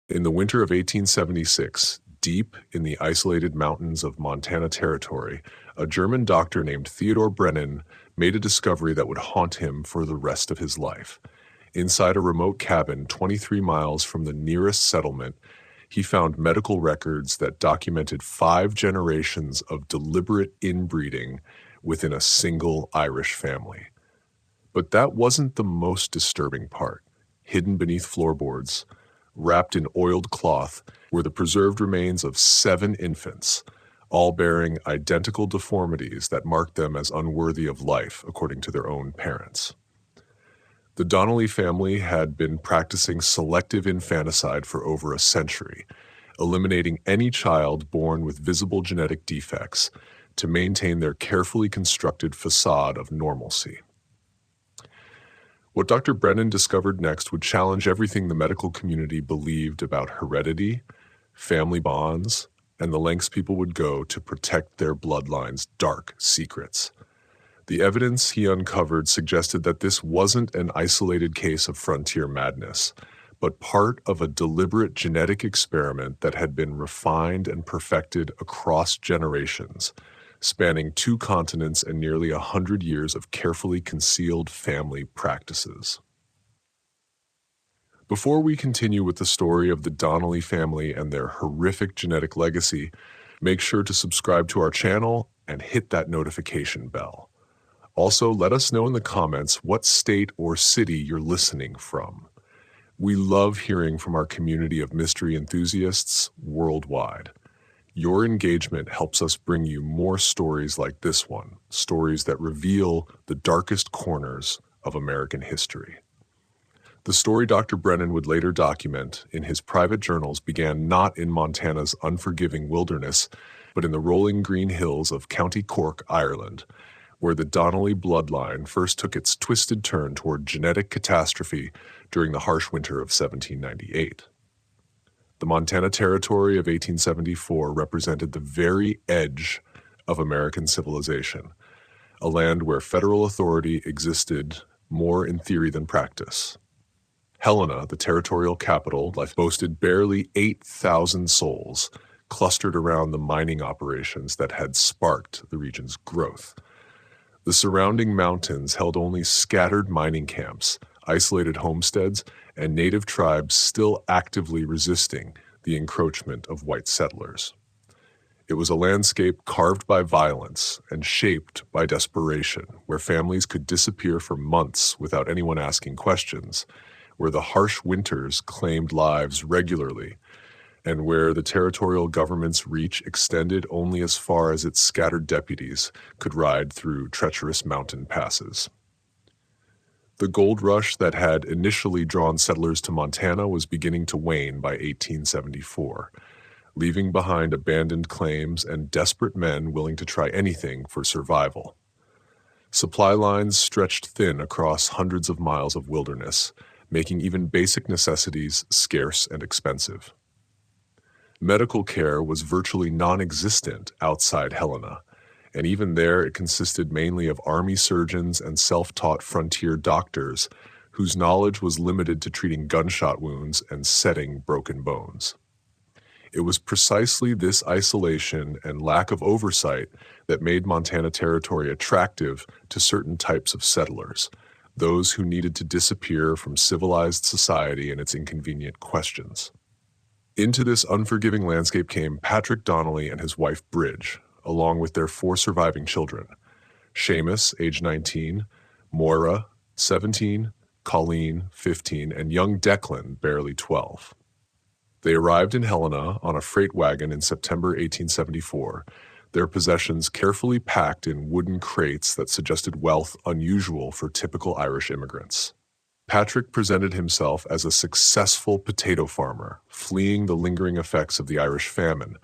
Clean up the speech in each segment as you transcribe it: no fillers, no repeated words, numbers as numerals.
In the winter of 1876, deep in the isolated mountains of Montana Territory, a German doctor named Theodor Brennan made a discovery that would haunt him for the rest of his life. Inside a remote cabin 23 miles from the nearest settlement, he found medical records that documented 5 generations of deliberate inbreeding within a single Irish family. But that wasn't the most disturbing part. Hidden beneath floorboards, wrapped in oiled cloth, were the preserved remains of 7 infants, all bearing identical deformities that marked them as unworthy of life, according to their own parents. The Donnelly family had been practicing selective infanticide for over a century, eliminating any child born with visible genetic defects to maintain their carefully constructed facade of normalcy. What Dr. Brennan discovered next would challenge everything the medical community believed about heredity, family bonds, and the lengths people would go to protect their bloodline's dark secrets. The evidence he uncovered suggested that this wasn't an isolated case of frontier madness, but part of a deliberate genetic experiment that had been refined and perfected across generations, spanning 2 continents and nearly 100 years of carefully concealed family practices. Before we continue with the story of the Donnelly family and their horrific genetic legacy, make sure to subscribe to our channel and hit that notification bell. Also, let us know in the comments what state or city you're listening from. We love hearing from our community of mystery enthusiasts worldwide. Your engagement helps us bring you more stories like this one, stories that reveal the darkest corners of American history. The story Dr. Brennan would later document in his private journals began not in Montana's unforgiving wilderness, but in the rolling green hills of County Cork, Ireland, where the Donnelly bloodline first took its twisted turn toward genetic catastrophe during the harsh winter of 1798. The Montana Territory of 1874 represented the very edge of American civilization, a land where federal authority existed more in theory than practice. Helena, the territorial capital, boasted barely 8,000 souls, clustered around the mining operations that had sparked the region's growth. The surrounding mountains held only scattered mining camps, isolated homesteads, and native tribes still actively resisting the encroachment of white settlers. It was a landscape carved by violence and shaped by desperation, where families could disappear for months without anyone asking questions, where the harsh winters claimed lives regularly, and where the territorial government's reach extended only as far as its scattered deputies could ride through treacherous mountain passes. The gold rush that had initially drawn settlers to Montana was beginning to wane by 1874, leaving behind abandoned claims and desperate men willing to try anything for survival. Supply lines stretched thin across hundreds of miles of wilderness, making even basic necessities scarce and expensive. Medical care was virtually non-existent outside Helena, and even there it consisted mainly of army surgeons and self-taught frontier doctors whose knowledge was limited to treating gunshot wounds and setting broken bones. It was precisely this isolation and lack of oversight that made Montana Territory attractive to certain types of settlers, those who needed to disappear from civilized society and its inconvenient questions. Into this unforgiving landscape came Patrick Donnelly and his wife Bridge, along with their 4 surviving children: Seamus, age 19, Moira, 17, Colleen, 15, and young Declan, barely 12. They arrived in Helena on a freight wagon in September 1874, their possessions carefully packed in wooden crates that suggested wealth unusual for typical Irish immigrants. Patrick presented himself as a successful potato farmer, fleeing the lingering effects of the Irish famine,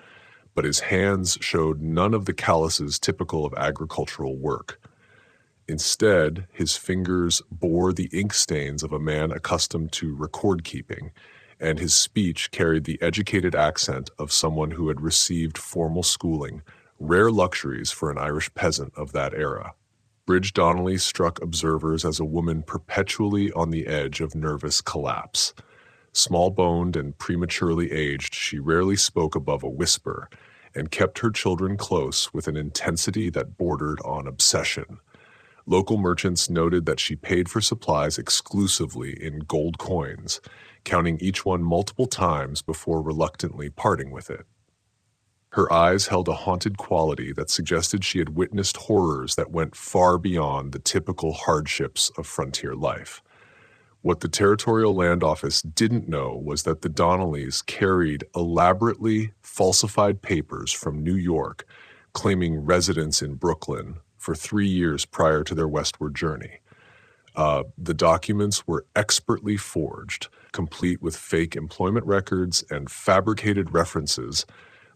but his hands showed none of the calluses typical of agricultural work. Instead, his fingers bore the ink stains of a man accustomed to record-keeping, and his speech carried the educated accent of someone who had received formal schooling, rare luxuries for an Irish peasant of that era. Bridge Donnelly struck observers as a woman perpetually on the edge of nervous collapse. Small-boned and prematurely aged, she rarely spoke above a whisper and kept her children close with an intensity that bordered on obsession. Local merchants noted that she paid for supplies exclusively in gold coins, counting each one multiple times before reluctantly parting with it. Her eyes held a haunted quality that suggested she had witnessed horrors that went far beyond the typical hardships of frontier life. What the Territorial Land Office didn't know was that the Donnellys carried elaborately falsified papers from New York claiming residence in Brooklyn for 3 years prior to their westward journey. The documents were expertly forged, complete with fake employment records and fabricated references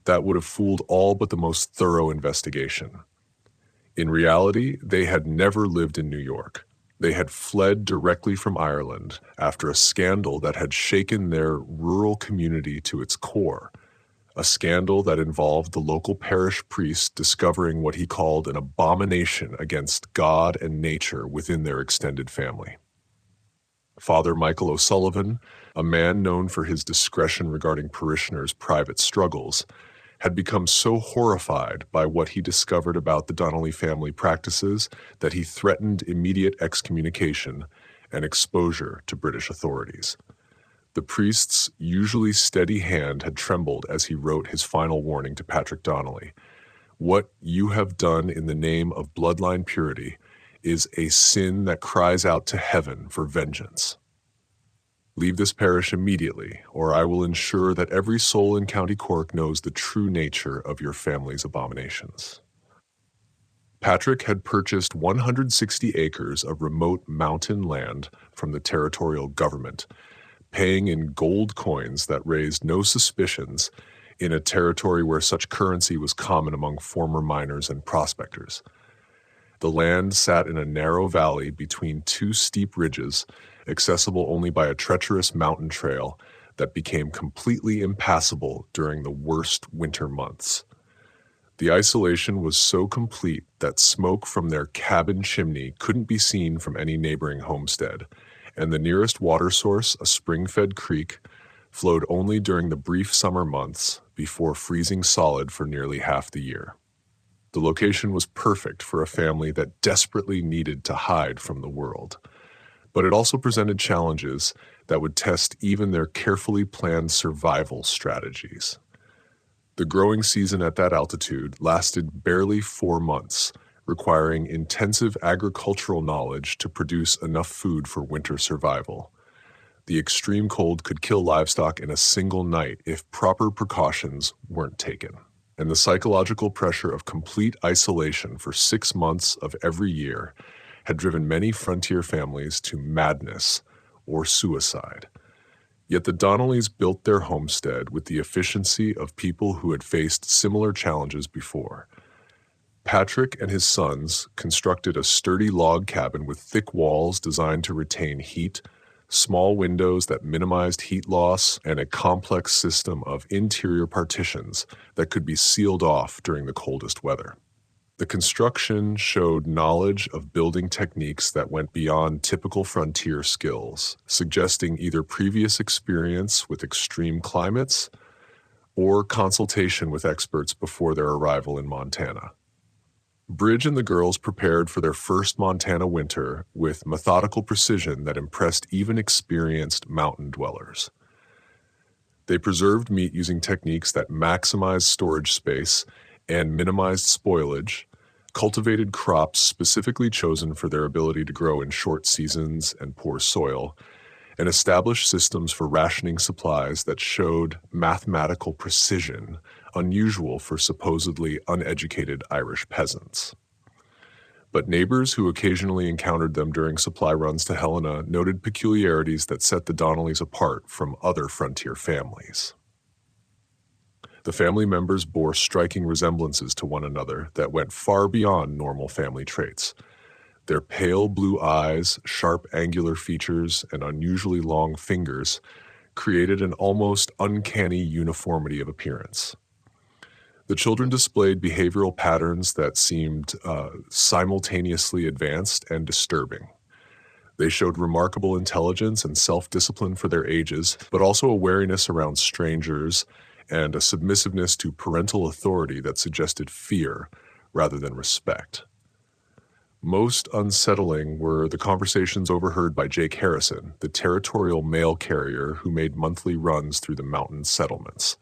that would have fooled all but the most thorough investigation. In reality, they had never lived in New York. They had fled directly from Ireland after a scandal that had shaken their rural community to its core, a scandal that involved the local parish priest discovering what he called an abomination against God and nature within their extended family. Father Michael O'Sullivan, a man known for his discretion regarding parishioners' private struggles, had become so horrified by what he discovered about the Donnelly family practices that he threatened immediate excommunication and exposure to British authorities. The priest's usually steady hand had trembled as he wrote his final warning to Patrick Donnelly. What you have done in the name of bloodline purity is a sin that cries out to heaven for vengeance. Leave this parish immediately, or I will ensure that every soul in County Cork knows the true nature of your family's abominations. Patrick had purchased 160 acres of remote mountain land from the territorial government, paying in gold coins that raised no suspicions in a territory where such currency was common among former miners and prospectors. The land sat in a narrow valley between two steep ridges, accessible only by a treacherous mountain trail that became completely impassable during the worst winter months. The isolation was so complete that smoke from their cabin chimney couldn't be seen from any neighboring homestead, and the nearest water source, a spring-fed creek, flowed only during the brief summer months before freezing solid for nearly half the year. The location was perfect for a family that desperately needed to hide from the world, but it also presented challenges that would test even their carefully planned survival strategies. The growing season at that altitude lasted barely 4 months, requiring intensive agricultural knowledge to produce enough food for winter survival. The extreme cold could kill livestock in a single night if proper precautions weren't taken. And the psychological pressure of complete isolation for 6 months of every year had driven many frontier families to madness or suicide. Yet the Donnellys built their homestead with the efficiency of people who had faced similar challenges before. Patrick and his sons constructed a sturdy log cabin with thick walls designed to retain heat, small windows that minimized heat loss, and a complex system of interior partitions that could be sealed off during the coldest weather. The construction showed knowledge of building techniques that went beyond typical frontier skills, suggesting either previous experience with extreme climates or consultation with experts before their arrival in Montana. Bridge and the girls prepared for their first Montana winter with methodical precision that impressed even experienced mountain dwellers. They preserved meat using techniques that maximized storage space and minimized spoilage, cultivated crops specifically chosen for their ability to grow in short seasons and poor soil, and established systems for rationing supplies that showed mathematical precision unusual for supposedly uneducated Irish peasants. But neighbors who occasionally encountered them during supply runs to Helena noted peculiarities that set the Donnellys apart from other frontier families. The family members bore striking resemblances to one another that went far beyond normal family traits. Their pale blue eyes, sharp angular features, and unusually long fingers created an almost uncanny uniformity of appearance. The children displayed behavioral patterns that seemed simultaneously advanced and disturbing. They showed remarkable intelligence and self-discipline for their ages, but also a wariness around strangers and a submissiveness to parental authority that suggested fear rather than respect. Most unsettling were the conversations overheard by Jake Harrison, the territorial mail carrier who made monthly runs through the mountain settlements.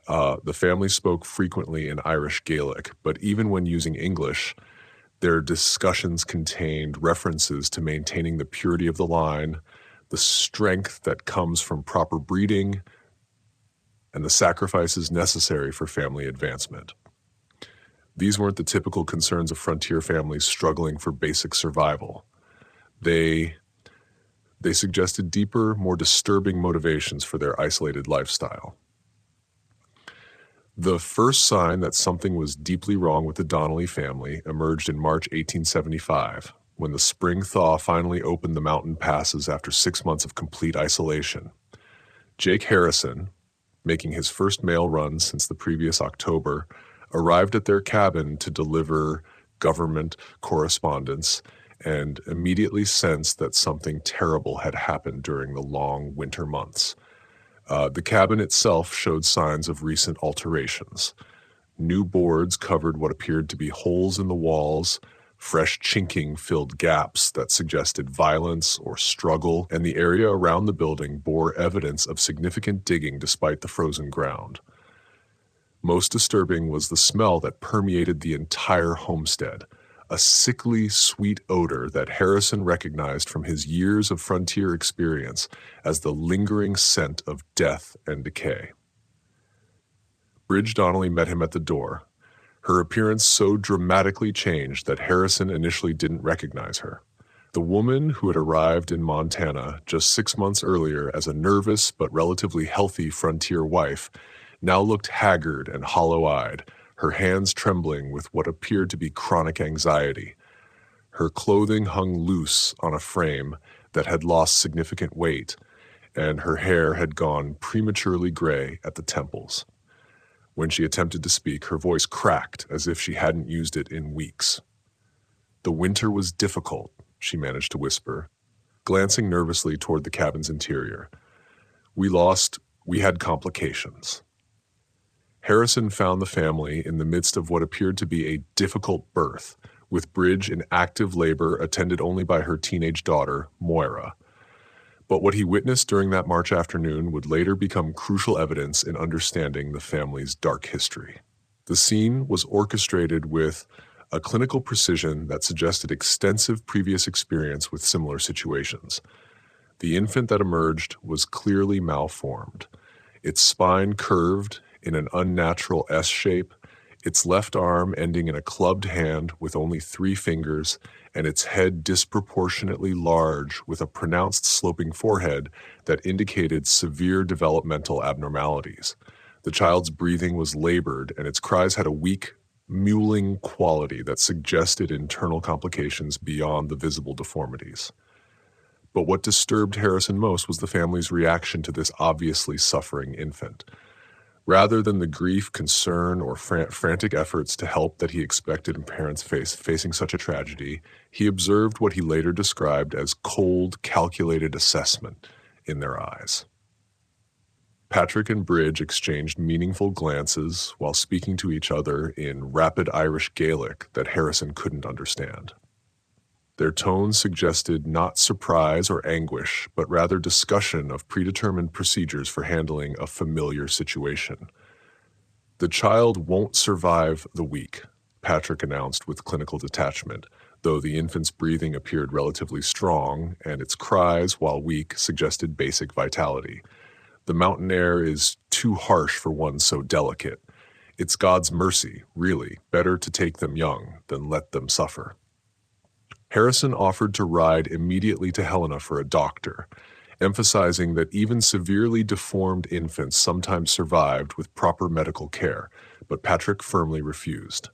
The family spoke frequently in Irish Gaelic, but even when using English, their discussions contained references to maintaining the purity of the line, the strength that comes from proper breeding, and the sacrifices necessary for family advancement. These weren't the typical concerns of frontier families struggling for basic survival. They suggested deeper, more disturbing motivations for their isolated lifestyle. The first sign that something was deeply wrong with the Donnelly family emerged in March 1875, when the spring thaw finally opened the mountain passes after 6 months of complete isolation. Jake Harrison, making his first mail run since the previous October, arrived at their cabin to deliver government correspondence and immediately sensed that something terrible had happened during the long winter months. The cabin itself showed signs of recent alterations. New boards covered what appeared to be holes in the walls, fresh chinking filled gaps that suggested violence or struggle, and the area around the building bore evidence of significant digging despite the frozen ground. Most disturbing was the smell that permeated the entire homestead, a sickly, sweet odor that Harrison recognized from his years of frontier experience as the lingering scent of death and decay. Bridge Donnelly met him at the door. Her appearance so dramatically changed that Harrison initially didn't recognize her. The woman who had arrived in Montana just 6 months earlier as a nervous but relatively healthy frontier wife now looked haggard and hollow-eyed, her hands trembling with what appeared to be chronic anxiety. Her clothing hung loose on a frame that had lost significant weight, and her hair had gone prematurely gray at the temples. When she attempted to speak, her voice cracked as if she hadn't used it in weeks. "The winter was difficult," she managed to whisper, glancing nervously toward the cabin's interior. We had complications." Harrison found the family in the midst of what appeared to be a difficult birth, with Bridge in active labor attended only by her teenage daughter, Moira. But what he witnessed during that March afternoon would later become crucial evidence in understanding the family's dark history. The scene was orchestrated with a clinical precision that suggested extensive previous experience with similar situations. The infant that emerged was clearly malformed, its spine curved in an unnatural S shape, its left arm ending in a clubbed hand with only 3 fingers, and its head disproportionately large with a pronounced sloping forehead that indicated severe developmental abnormalities. The child's breathing was labored, and its cries had a weak, mewling quality that suggested internal complications beyond the visible deformities. But what disturbed Harrison most was the family's reaction to this obviously suffering infant. Rather than the grief, concern, or frantic efforts to help that he expected in parents facing such a tragedy, he observed what he later described as cold, calculated assessment in their eyes. Patrick and Bridge exchanged meaningful glances while speaking to each other in rapid Irish Gaelic that Harrison couldn't understand. Their tones suggested not surprise or anguish, but rather discussion of predetermined procedures for handling a familiar situation. "The child won't survive the week," Patrick announced with clinical detachment, though the infant's breathing appeared relatively strong and its cries, while weak, suggested basic vitality. "The mountain air is too harsh for one so delicate. It's God's mercy, really. Better to take them young than let them suffer." Harrison offered to ride immediately to Helena for a doctor, emphasizing that even severely deformed infants sometimes survived with proper medical care, but Patrick firmly refused,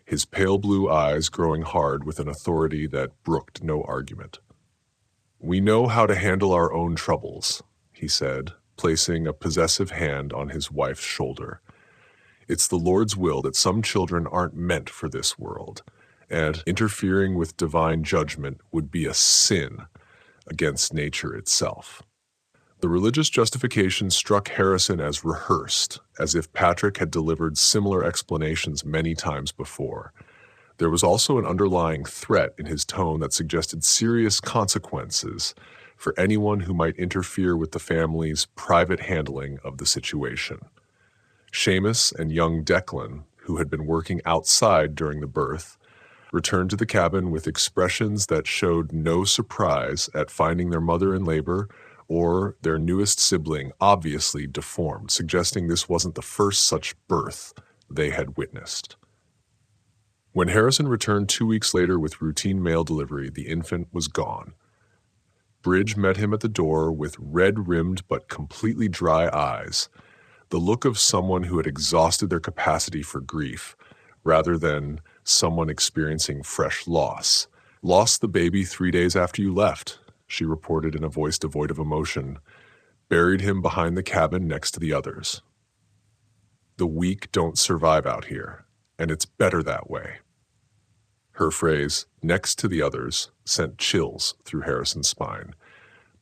his pale blue eyes growing hard with an authority that brooked no argument. "We know how to handle our own troubles," he said, placing a possessive hand on his wife's shoulder. "It's the Lord's will that some children aren't meant for this world, and interfering with divine judgment would be a sin. against nature itself. The religious justification struck Harrison as rehearsed, as if Patrick had delivered similar explanations many times before. There was also an underlying threat in his tone that suggested serious consequences for anyone who might interfere with the family's private handling of the situation. Seamus and young Declan, who had been working outside during the birth, returned to the cabin with expressions that showed no surprise at finding their mother in labor or their newest sibling obviously deformed, suggesting this wasn't the first such birth they had witnessed. When Harrison returned 2 weeks later with routine mail delivery, the infant was gone. Bridge met him at the door with red-rimmed but completely dry eyes, the look of someone who had exhausted their capacity for grief, rather than someone experiencing fresh loss. "Lost the baby 3 days after you left," she reported in a voice devoid of emotion. "Buried him behind the cabin next to the others. The weak don't survive out here, and it's better that way." Her phrase, "next to the others," sent chills through Harrison's spine.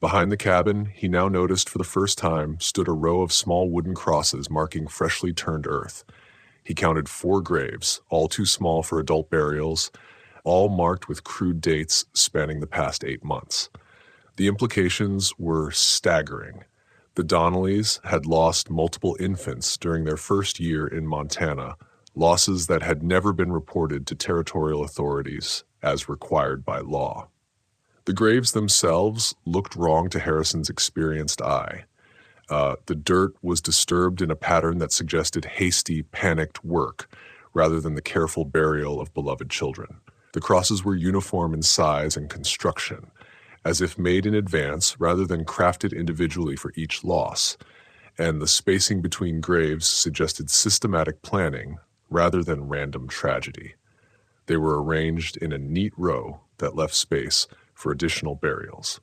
Behind the cabin, he now noticed for the first time, stood a row of small wooden crosses marking freshly turned earth. He counted 4 graves, all too small for adult burials, all marked with crude dates spanning the past 8 months. The implications were staggering. The Donnellys had lost multiple infants during their first year in Montana, losses that had never been reported to territorial authorities as required by law. The graves themselves looked wrong to Harrison's experienced eye. The dirt was disturbed in a pattern that suggested hasty, panicked work rather than the careful burial of beloved children. The crosses were uniform in size and construction, as if made in advance rather than crafted individually for each loss, and the spacing between graves suggested systematic planning rather than random tragedy. They were arranged in a neat row that left space for additional burials.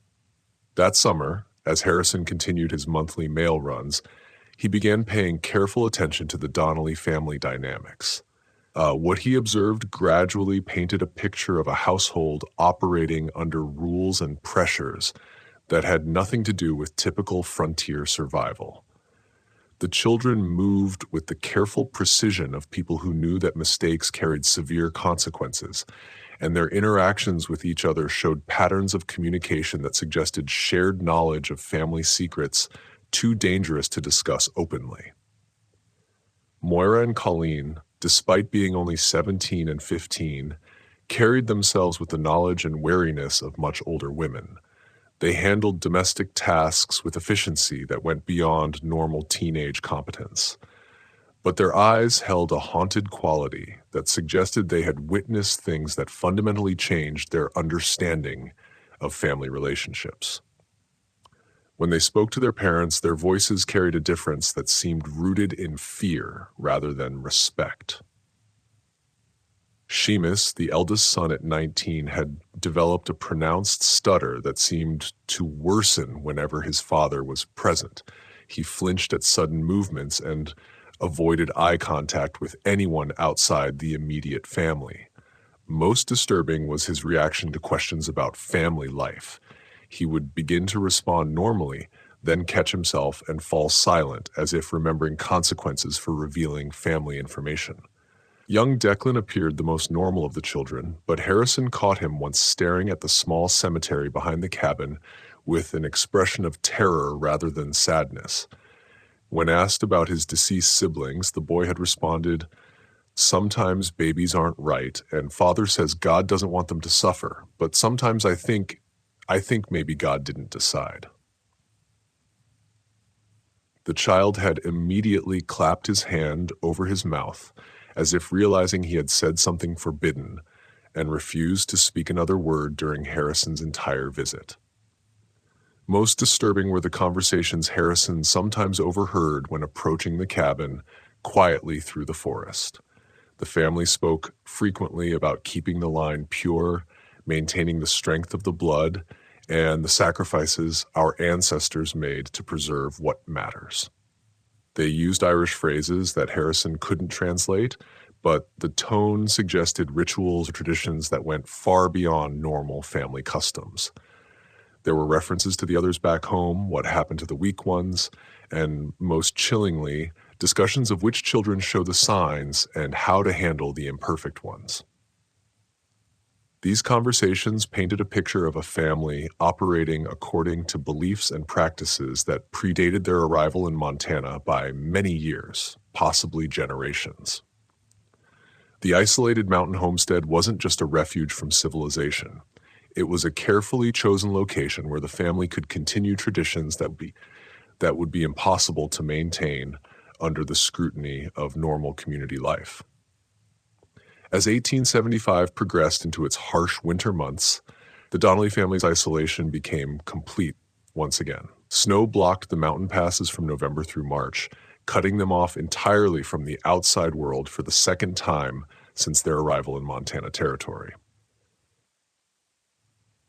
That summer, as Harrison continued his monthly mail runs, he began paying careful attention to the Donnelly family dynamics. What he observed gradually painted a picture of a household operating under rules and pressures that had nothing to do with typical frontier survival. The children moved with the careful precision of people who knew that mistakes carried severe consequences, and their interactions with each other showed patterns of communication that suggested shared knowledge of family secrets too dangerous to discuss openly. Moira and Colleen, despite being only 17 and 15, carried themselves with the knowledge and wariness of much older women. They handled domestic tasks with efficiency that went beyond normal teenage competence. But their eyes held a haunted quality that suggested they had witnessed things that fundamentally changed their understanding of family relationships. When they spoke to their parents, their voices carried a difference that seemed rooted in fear rather than respect. Seamus, the eldest son at 19, had developed a pronounced stutter that seemed to worsen whenever his father was present. He flinched at sudden movements and avoided eye contact with anyone outside the immediate family. Most disturbing was his reaction to questions about family life. He would begin to respond normally, then catch himself and fall silent as if remembering consequences for revealing family information. Young Declan appeared the most normal of the children, but Harrison caught him once staring at the small cemetery behind the cabin with an expression of terror rather than sadness. When asked about his deceased siblings, the boy had responded, "Sometimes babies aren't right, and Father says God doesn't want them to suffer, but sometimes I think maybe God didn't decide." The child had immediately clapped his hand over his mouth, as if realizing he had said something forbidden, and refused to speak another word during Harrison's entire visit. Most disturbing were the conversations Harrison sometimes overheard when approaching the cabin quietly through the forest. The family spoke frequently about keeping the line pure, maintaining the strength of the blood, and the sacrifices our ancestors made to preserve what matters. They used Irish phrases that Harrison couldn't translate, but the tone suggested rituals or traditions that went far beyond normal family customs. There were references to the others back home, what happened to the weak ones, and most chillingly, discussions of which children show the signs and how to handle the imperfect ones. These conversations painted a picture of a family operating according to beliefs and practices that predated their arrival in Montana by many years, possibly generations. The isolated mountain homestead wasn't just a refuge from civilization. It was a carefully chosen location where the family could continue traditions that would be impossible to maintain under the scrutiny of normal community life. As 1875 progressed into its harsh winter months, the Donnelly family's isolation became complete once again. Snow blocked the mountain passes from November through March, cutting them off entirely from the outside world for the second time since their arrival in Montana Territory.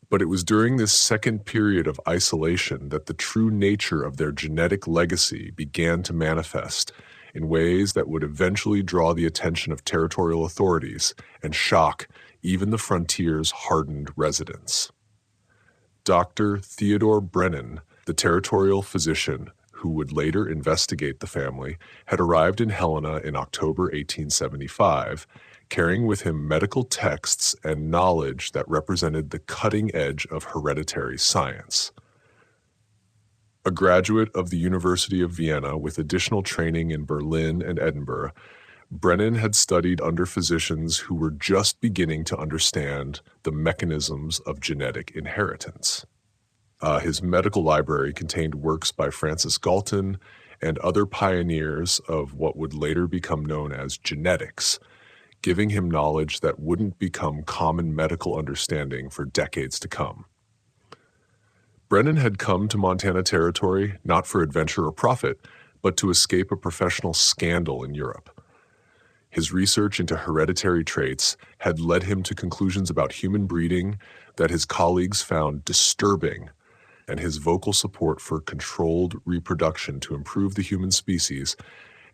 But it was during this second period of isolation that the true nature of their genetic legacy began to manifest in ways that would eventually draw the attention of territorial authorities and shock even the frontier's hardened residents. Dr. Theodore Brennan, the territorial physician who would later investigate the family, had arrived in Helena in October 1875, carrying with him medical texts and knowledge that represented the cutting edge of hereditary science. A graduate of the University of Vienna with additional training in Berlin and Edinburgh, Brennan had studied under physicians who were just beginning to understand the mechanisms of genetic inheritance. His medical library contained works by Francis Galton and other pioneers of what would later become known as genetics, giving him knowledge that wouldn't become common medical understanding for decades to come. Brennan had come to Montana Territory not for adventure or profit, but to escape a professional scandal in Europe. His research into hereditary traits had led him to conclusions about human breeding that his colleagues found disturbing, and his vocal support for controlled reproduction to improve the human species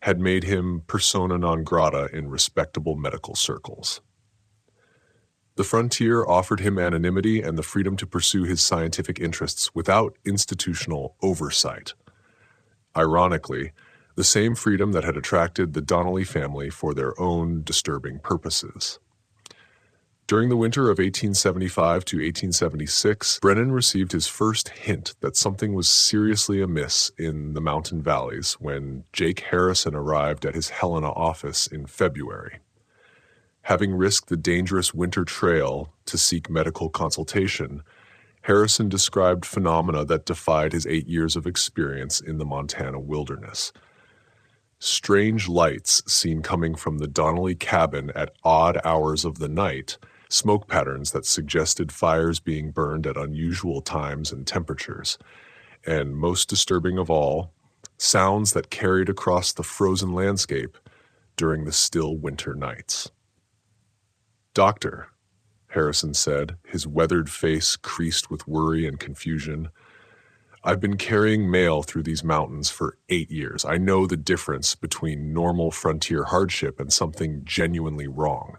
had made him persona non grata in respectable medical circles. The frontier offered him anonymity and the freedom to pursue his scientific interests without institutional oversight. Ironically, the same freedom that had attracted the Donnelly family for their own disturbing purposes. During the winter of 1875 to 1876, Brennan received his first hint that something was seriously amiss in the mountain valleys when Jake Harrison arrived at his Helena office in February. Having risked the dangerous winter trail to seek medical consultation, Harrison described phenomena that defied his 8 years of experience in the Montana wilderness. Strange lights seen coming from the Donnelly cabin at odd hours of the night, smoke patterns that suggested fires being burned at unusual times and temperatures, and most disturbing of all, sounds that carried across the frozen landscape during the still winter nights. "Doctor," Harrison said, his weathered face creased with worry and confusion, "I've been carrying mail through these mountains for 8 years. I know the difference between normal frontier hardship and something genuinely wrong.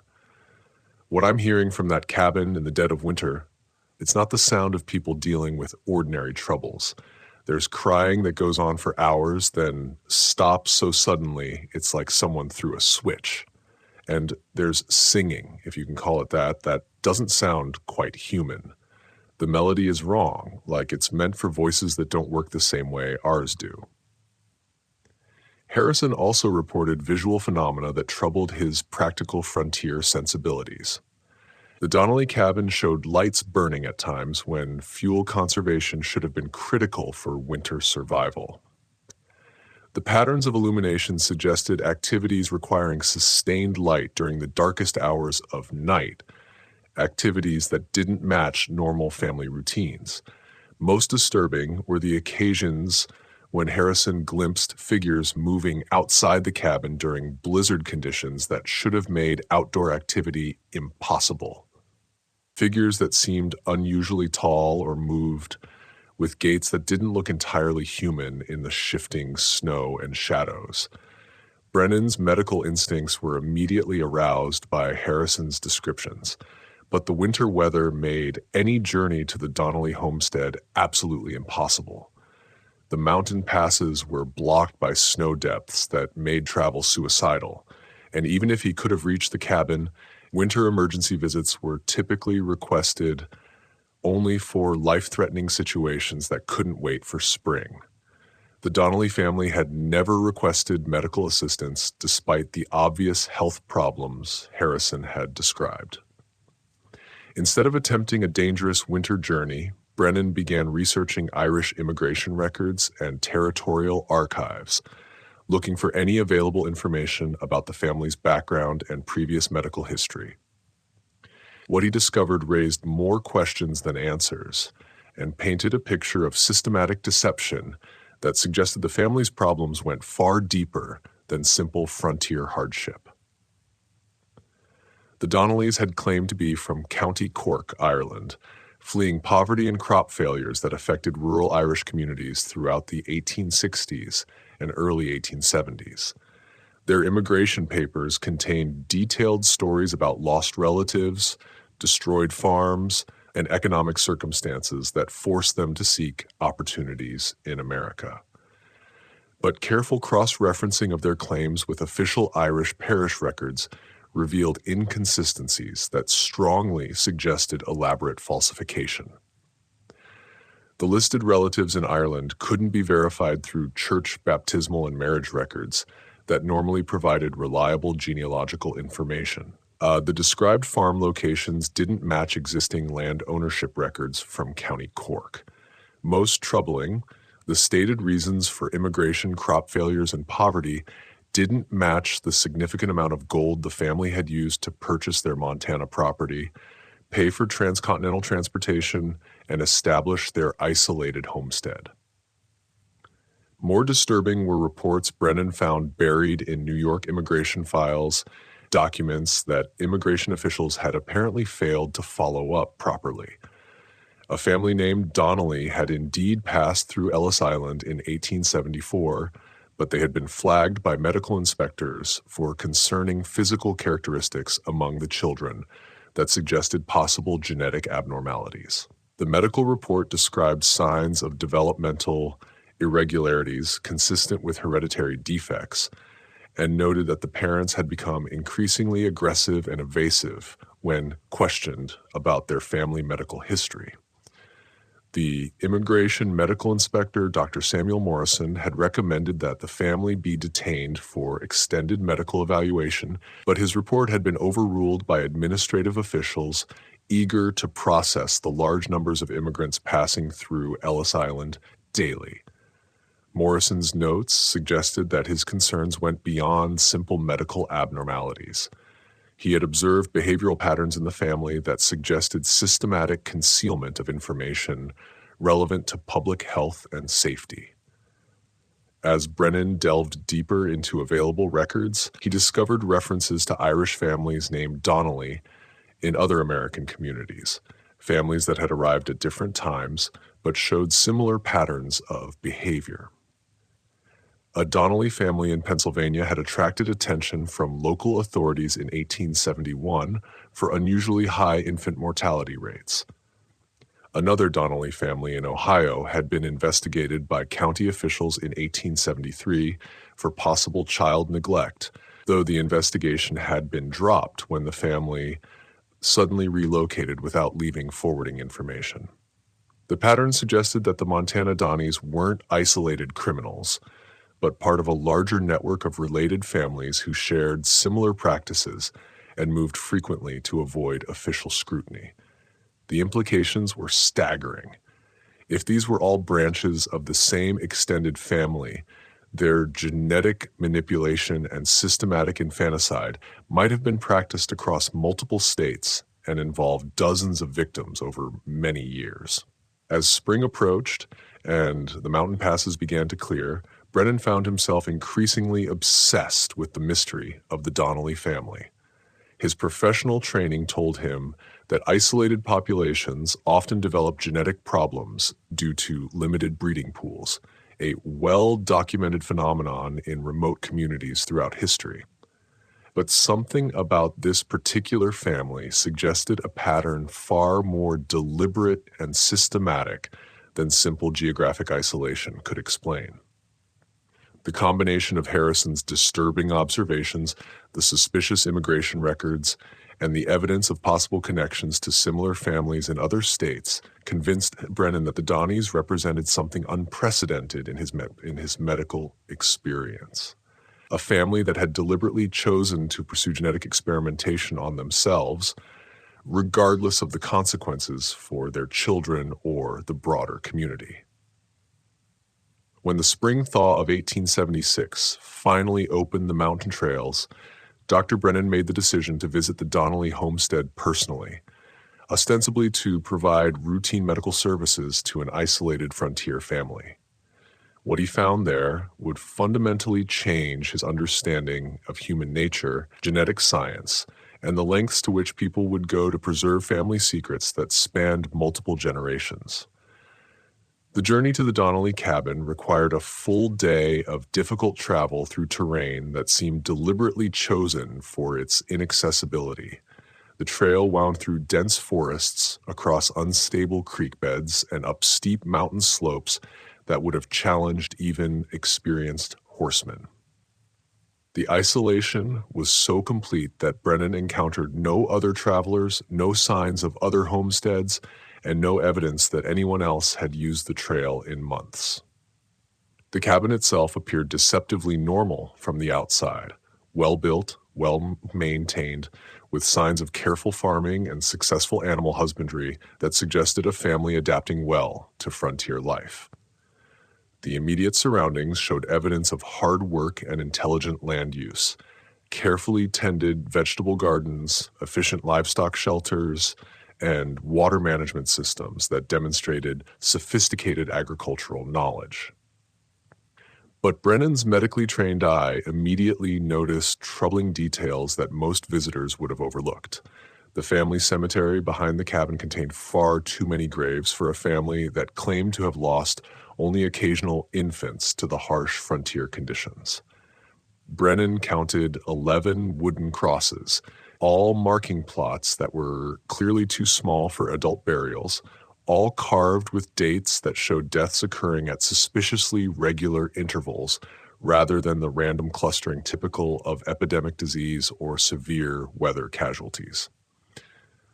What I'm hearing from that cabin in the dead of winter, it's not the sound of people dealing with ordinary troubles. There's crying that goes on for hours, then stops so suddenly it's like someone threw a switch. And there's singing, if you can call it that doesn't sound quite human. The melody is wrong, like it's meant for voices that don't work the same way ours do." Harrison also reported visual phenomena that troubled his practical frontier sensibilities. The Donnelly cabin showed lights burning at times when fuel conservation should have been critical for winter survival. The patterns of illumination suggested activities requiring sustained light during the darkest hours of night, activities that didn't match normal family routines. Most disturbing were the occasions when Harrison glimpsed figures moving outside the cabin during blizzard conditions that should have made outdoor activity impossible. Figures that seemed unusually tall or moved, with gaits that didn't look entirely human in the shifting snow and shadows. Brennan's medical instincts were immediately aroused by Harrison's descriptions, but the winter weather made any journey to the Donnelly homestead absolutely impossible. The mountain passes were blocked by snow depths that made travel suicidal, and even if he could have reached the cabin, winter emergency visits were typically requested only for life-threatening situations that couldn't wait for spring. The Donnelly family had never requested medical assistance despite the obvious health problems Harrison had described. Instead of attempting a dangerous winter journey, Brennan began researching Irish immigration records and territorial archives, looking for any available information about the family's background and previous medical history. What he discovered raised more questions than answers and painted a picture of systematic deception that suggested the family's problems went far deeper than simple frontier hardship. The Donnellys had claimed to be from County Cork, Ireland, fleeing poverty and crop failures that affected rural Irish communities throughout the 1860s and early 1870s. Their immigration papers contained detailed stories about lost relatives, destroyed farms, and economic circumstances that forced them to seek opportunities in America. But careful cross-referencing of their claims with official Irish parish records revealed inconsistencies that strongly suggested elaborate falsification. The listed relatives in Ireland couldn't be verified through church baptismal and marriage records that normally provided reliable genealogical information. The described farm locations didn't match existing land ownership records from County Cork. Most troubling, the stated reasons for immigration, crop failures, and poverty didn't match the significant amount of gold the family had used to purchase their Montana property, pay for transcontinental transportation, and establish their isolated homestead. More disturbing were reports Brennan found buried in New York immigration files, documents that immigration officials had apparently failed to follow up properly. A family named Donnelly had indeed passed through Ellis Island in 1874, but they had been flagged by medical inspectors for concerning physical characteristics among the children that suggested possible genetic abnormalities. The medical report described signs of developmental irregularities consistent with hereditary defects and noted that the parents had become increasingly aggressive and evasive when questioned about their family medical history. The immigration medical inspector, Dr. Samuel Morrison, had recommended that the family be detained for extended medical evaluation, but his report had been overruled by administrative officials eager to process the large numbers of immigrants passing through Ellis Island daily. Morrison's notes suggested that his concerns went beyond simple medical abnormalities. He had observed behavioral patterns in the family that suggested systematic concealment of information relevant to public health and safety. As Brennan delved deeper into available records, he discovered references to Irish families named Donnelly in other American communities, families that had arrived at different times but showed similar patterns of behavior. A Donnelly family in Pennsylvania had attracted attention from local authorities in 1871 for unusually high infant mortality rates. Another Donnelly family in Ohio had been investigated by county officials in 1873 for possible child neglect, though the investigation had been dropped when the family suddenly relocated without leaving forwarding information. The pattern suggested that the Montana Donneys weren't isolated criminals, but part of a larger network of related families who shared similar practices and moved frequently to avoid official scrutiny. The implications were staggering. If these were all branches of the same extended family, their genetic manipulation and systematic infanticide might have been practiced across multiple states and involved dozens of victims over many years. As spring approached and the mountain passes began to clear, Brennan found himself increasingly obsessed with the mystery of the Donnelly family. His professional training told him that isolated populations often develop genetic problems due to limited breeding pools, a well-documented phenomenon in remote communities throughout history. But something about this particular family suggested a pattern far more deliberate and systematic than simple geographic isolation could explain. The combination of Harrison's disturbing observations, the suspicious immigration records, and the evidence of possible connections to similar families in other states convinced Brennan that the Donneys represented something unprecedented in his medical experience. A family that had deliberately chosen to pursue genetic experimentation on themselves, regardless of the consequences for their children or the broader community. When the spring thaw of 1876 finally opened the mountain trails, Dr. Brennan made the decision to visit the Donnelly homestead personally, ostensibly to provide routine medical services to an isolated frontier family. What he found there would fundamentally change his understanding of human nature, genetic science, and the lengths to which people would go to preserve family secrets that spanned multiple generations. The journey to the Donnelly cabin required a full day of difficult travel through terrain that seemed deliberately chosen for its inaccessibility. The trail wound through dense forests, across unstable creek beds, and up steep mountain slopes that would have challenged even experienced horsemen. The isolation was so complete that Brennan encountered no other travelers, no signs of other homesteads, and no evidence that anyone else had used the trail in months. The cabin itself appeared deceptively normal from the outside, well-built, well-maintained, with signs of careful farming and successful animal husbandry that suggested a family adapting well to frontier life. The immediate surroundings showed evidence of hard work and intelligent land use, carefully tended vegetable gardens, efficient livestock shelters, and water management systems that demonstrated sophisticated agricultural knowledge. But Brennan's medically trained eye immediately noticed troubling details that most visitors would have overlooked. The family cemetery behind the cabin contained far too many graves for a family that claimed to have lost only occasional infants to the harsh frontier conditions. Brennan counted 11 wooden crosses, all marking plots that were clearly too small for adult burials, all carved with dates that showed deaths occurring at suspiciously regular intervals rather than the random clustering typical of epidemic disease or severe weather casualties.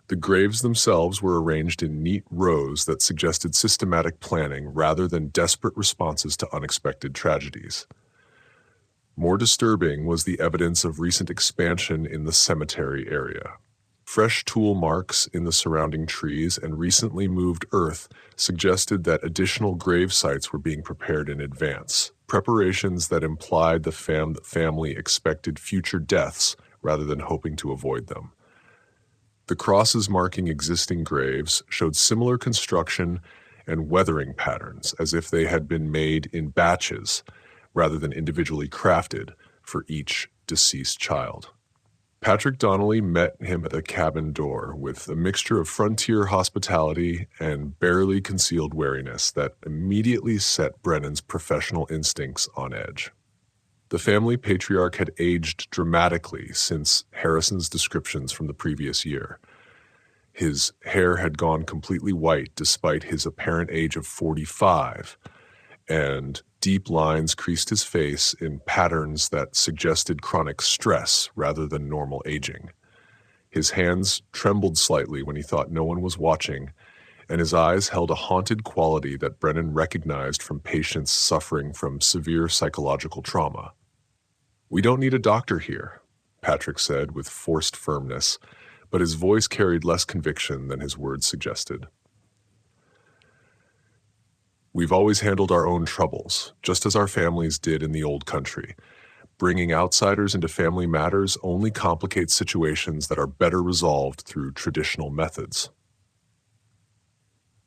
The graves themselves were arranged in neat rows that suggested systematic planning rather than desperate responses to unexpected tragedies. More disturbing was the evidence of recent expansion in the cemetery area. Fresh tool marks in the surrounding trees and recently moved earth suggested that additional grave sites were being prepared in advance, preparations that implied the family expected future deaths rather than hoping to avoid them. The crosses marking existing graves showed similar construction and weathering patterns as if they had been made in batches rather than individually crafted for each deceased child. Patrick Donnelly met him at the cabin door with a mixture of frontier hospitality and barely concealed wariness that immediately set Brennan's professional instincts on edge. The family patriarch had aged dramatically since Harrison's descriptions from the previous year. His hair had gone completely white despite his apparent age of 45, and deep lines creased his face in patterns that suggested chronic stress rather than normal aging. His hands trembled slightly when he thought no one was watching, and his eyes held a haunted quality that Brennan recognized from patients suffering from severe psychological trauma. "We don't need a doctor here," Patrick said with forced firmness, but his voice carried less conviction than his words suggested. "We've always handled our own troubles, just as our families did in the old country. Bringing outsiders into family matters only complicates situations that are better resolved through traditional methods."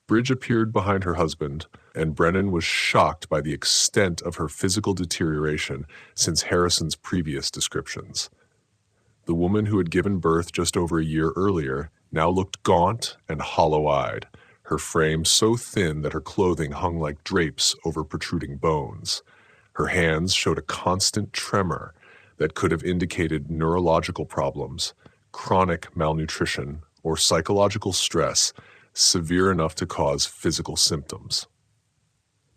Bridge appeared behind her husband, and Brennan was shocked by the extent of her physical deterioration since Harrison's previous descriptions. The woman who had given birth just over a year earlier now looked gaunt and hollow-eyed, her frame so thin that her clothing hung like drapes over protruding bones. Her hands showed a constant tremor that could have indicated neurological problems, chronic malnutrition, or psychological stress severe enough to cause physical symptoms.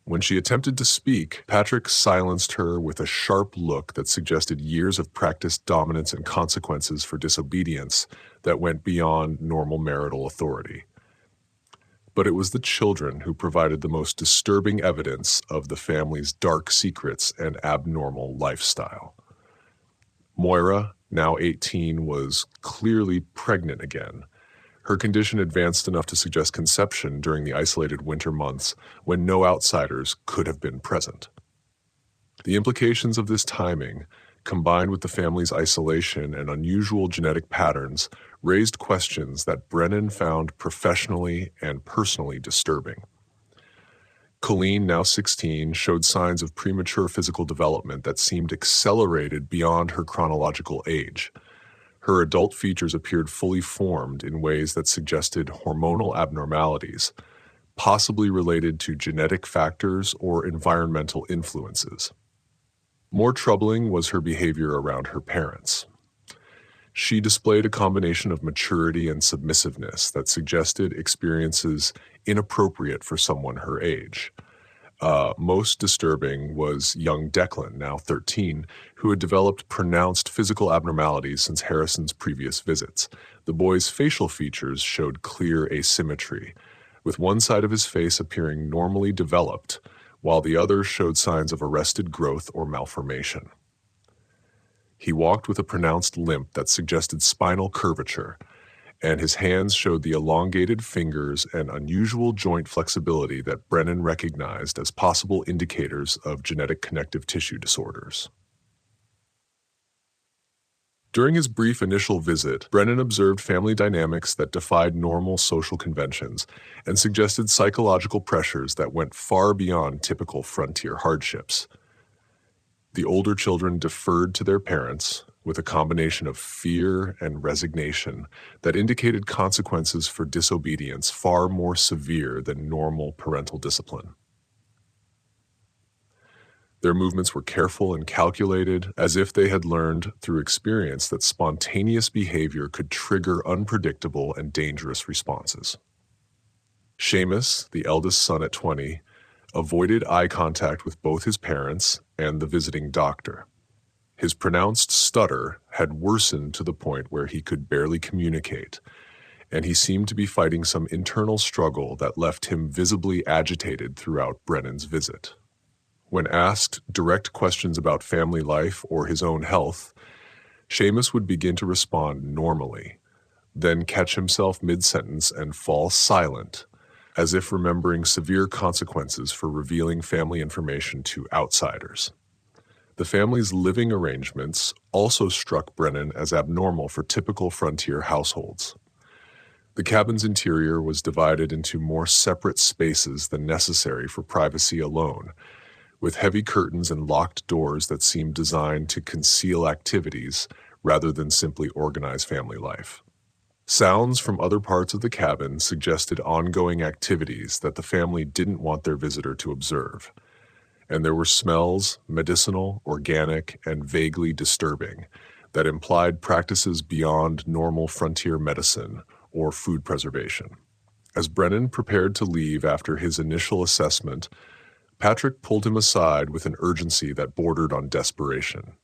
When she attempted to speak, Patrick silenced her with a sharp look that suggested years of practiced dominance and consequences for disobedience that went beyond normal marital authority. But it was the children who provided the most disturbing evidence of the family's dark secrets and abnormal lifestyle. Moira, now 18, was clearly pregnant again. Her condition advanced enough to suggest conception during the isolated winter months when no outsiders could have been present. The implications of this timing, combined with the family's isolation and unusual genetic patterns, raised questions that Brennan found professionally and personally disturbing. Colleen, now 16, showed signs of premature physical development that seemed accelerated beyond her chronological age. Her adult features appeared fully formed in ways that suggested hormonal abnormalities, possibly related to genetic factors or environmental influences. More troubling was her behavior around her parents. She displayed a combination of maturity and submissiveness that suggested experiences inappropriate for someone her age. Most disturbing was young Declan, now 13, who had developed pronounced physical abnormalities since Harrison's previous visits. The boy's facial features showed clear asymmetry, with one side of his face appearing normally developed, while the other showed signs of arrested growth or malformation. He walked with a pronounced limp that suggested spinal curvature, and his hands showed the elongated fingers and unusual joint flexibility that Brennan recognized as possible indicators of genetic connective tissue disorders. During his brief initial visit, Brennan observed family dynamics that defied normal social conventions and suggested psychological pressures that went far beyond typical frontier hardships. The older children deferred to their parents, with a combination of fear and resignation that indicated consequences for disobedience far more severe than normal parental discipline. Their movements were careful and calculated, as if they had learned through experience that spontaneous behavior could trigger unpredictable and dangerous responses. Seamus, the eldest son at 20, avoided eye contact with both his parents and the visiting doctor. His pronounced stutter had worsened to the point where he could barely communicate, and he seemed to be fighting some internal struggle that left him visibly agitated throughout Brennan's visit. When asked direct questions about family life or his own health, Seamus would begin to respond normally, then catch himself mid-sentence and fall silent, as if remembering severe consequences for revealing family information to outsiders. The family's living arrangements also struck Brennan as abnormal for typical frontier households. The cabin's interior was divided into more separate spaces than necessary for privacy alone, with heavy curtains and locked doors that seemed designed to conceal activities rather than simply organize family life. Sounds from other parts of the cabin suggested ongoing activities that the family didn't want their visitor to observe. And there were smells, medicinal, organic, and vaguely disturbing, that implied practices beyond normal frontier medicine or food preservation. As Brennan prepared to leave after his initial assessment, Patrick pulled him aside with an urgency that bordered on desperation.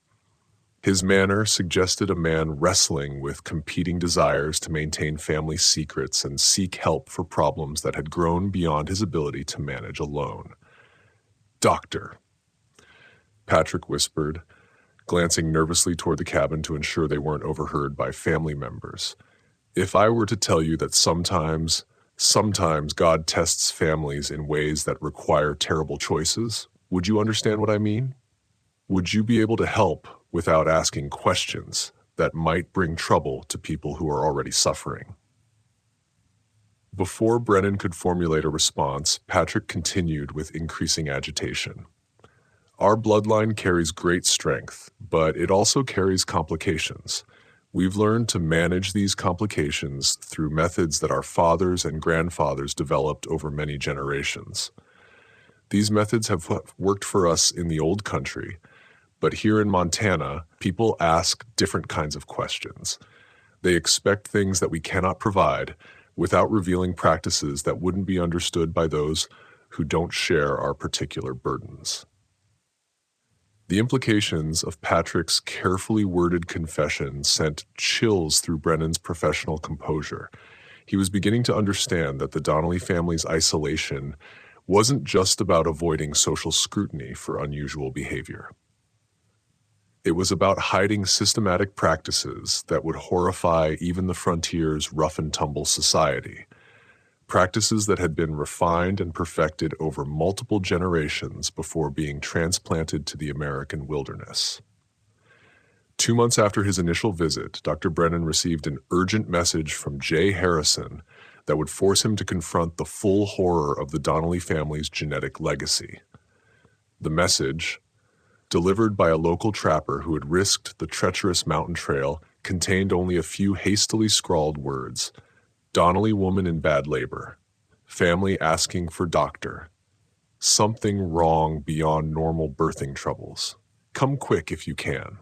His manner suggested a man wrestling with competing desires to maintain family secrets and seek help for problems that had grown beyond his ability to manage alone. "Doctor," Patrick whispered, glancing nervously toward the cabin to ensure they weren't overheard by family members. "If I were to tell you that sometimes God tests families in ways that require terrible choices, would you understand what I mean? Would you be able to help without asking questions that might bring trouble to people who are already suffering?" Before Brennan could formulate a response, Patrick continued with increasing agitation. "Our bloodline carries great strength, but it also carries complications. We've learned to manage these complications through methods that our fathers and grandfathers developed over many generations. These methods have worked for us in the old country, But here in Montana, people ask different kinds of questions. They expect things that we cannot provide without revealing practices that wouldn't be understood by those who don't share our particular burdens. The implications of Patrick's carefully worded confession sent chills through Brennan's professional composure. He was beginning to understand that the Donnelly family's isolation wasn't just about avoiding social scrutiny for unusual behavior. It was about hiding systematic practices that would horrify even the frontier's rough-and-tumble society, practices that had been refined and perfected over multiple generations before being transplanted to the American wilderness. 2 months after his initial visit, Dr. Brennan received an urgent message from Jay Harrison that would force him to confront the full horror of the Donnelly family's genetic legacy. The message, delivered by a local trapper who had risked the treacherous mountain trail, contained only a few hastily scrawled words. Donnelly woman in bad labor. Family asking for doctor. Something wrong beyond normal birthing troubles. Come quick if you can.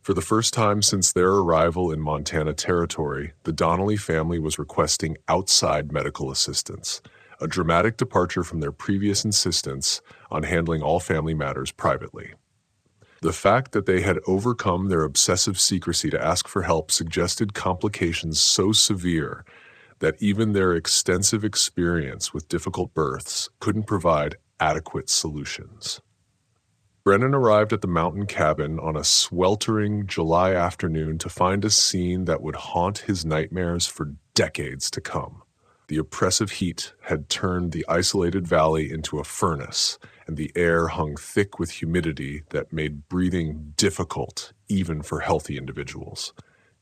For the first time since their arrival in Montana territory, the Donnelly family was requesting outside medical assistance, a dramatic departure from their previous insistence on handling all family matters privately. The fact that they had overcome their obsessive secrecy to ask for help suggested complications so severe that even their extensive experience with difficult births couldn't provide adequate solutions. Brennan arrived at the mountain cabin on a sweltering July afternoon to find a scene that would haunt his nightmares for decades to come. The oppressive heat had turned the isolated valley into a furnace, and the air hung thick with humidity that made breathing difficult even for healthy individuals.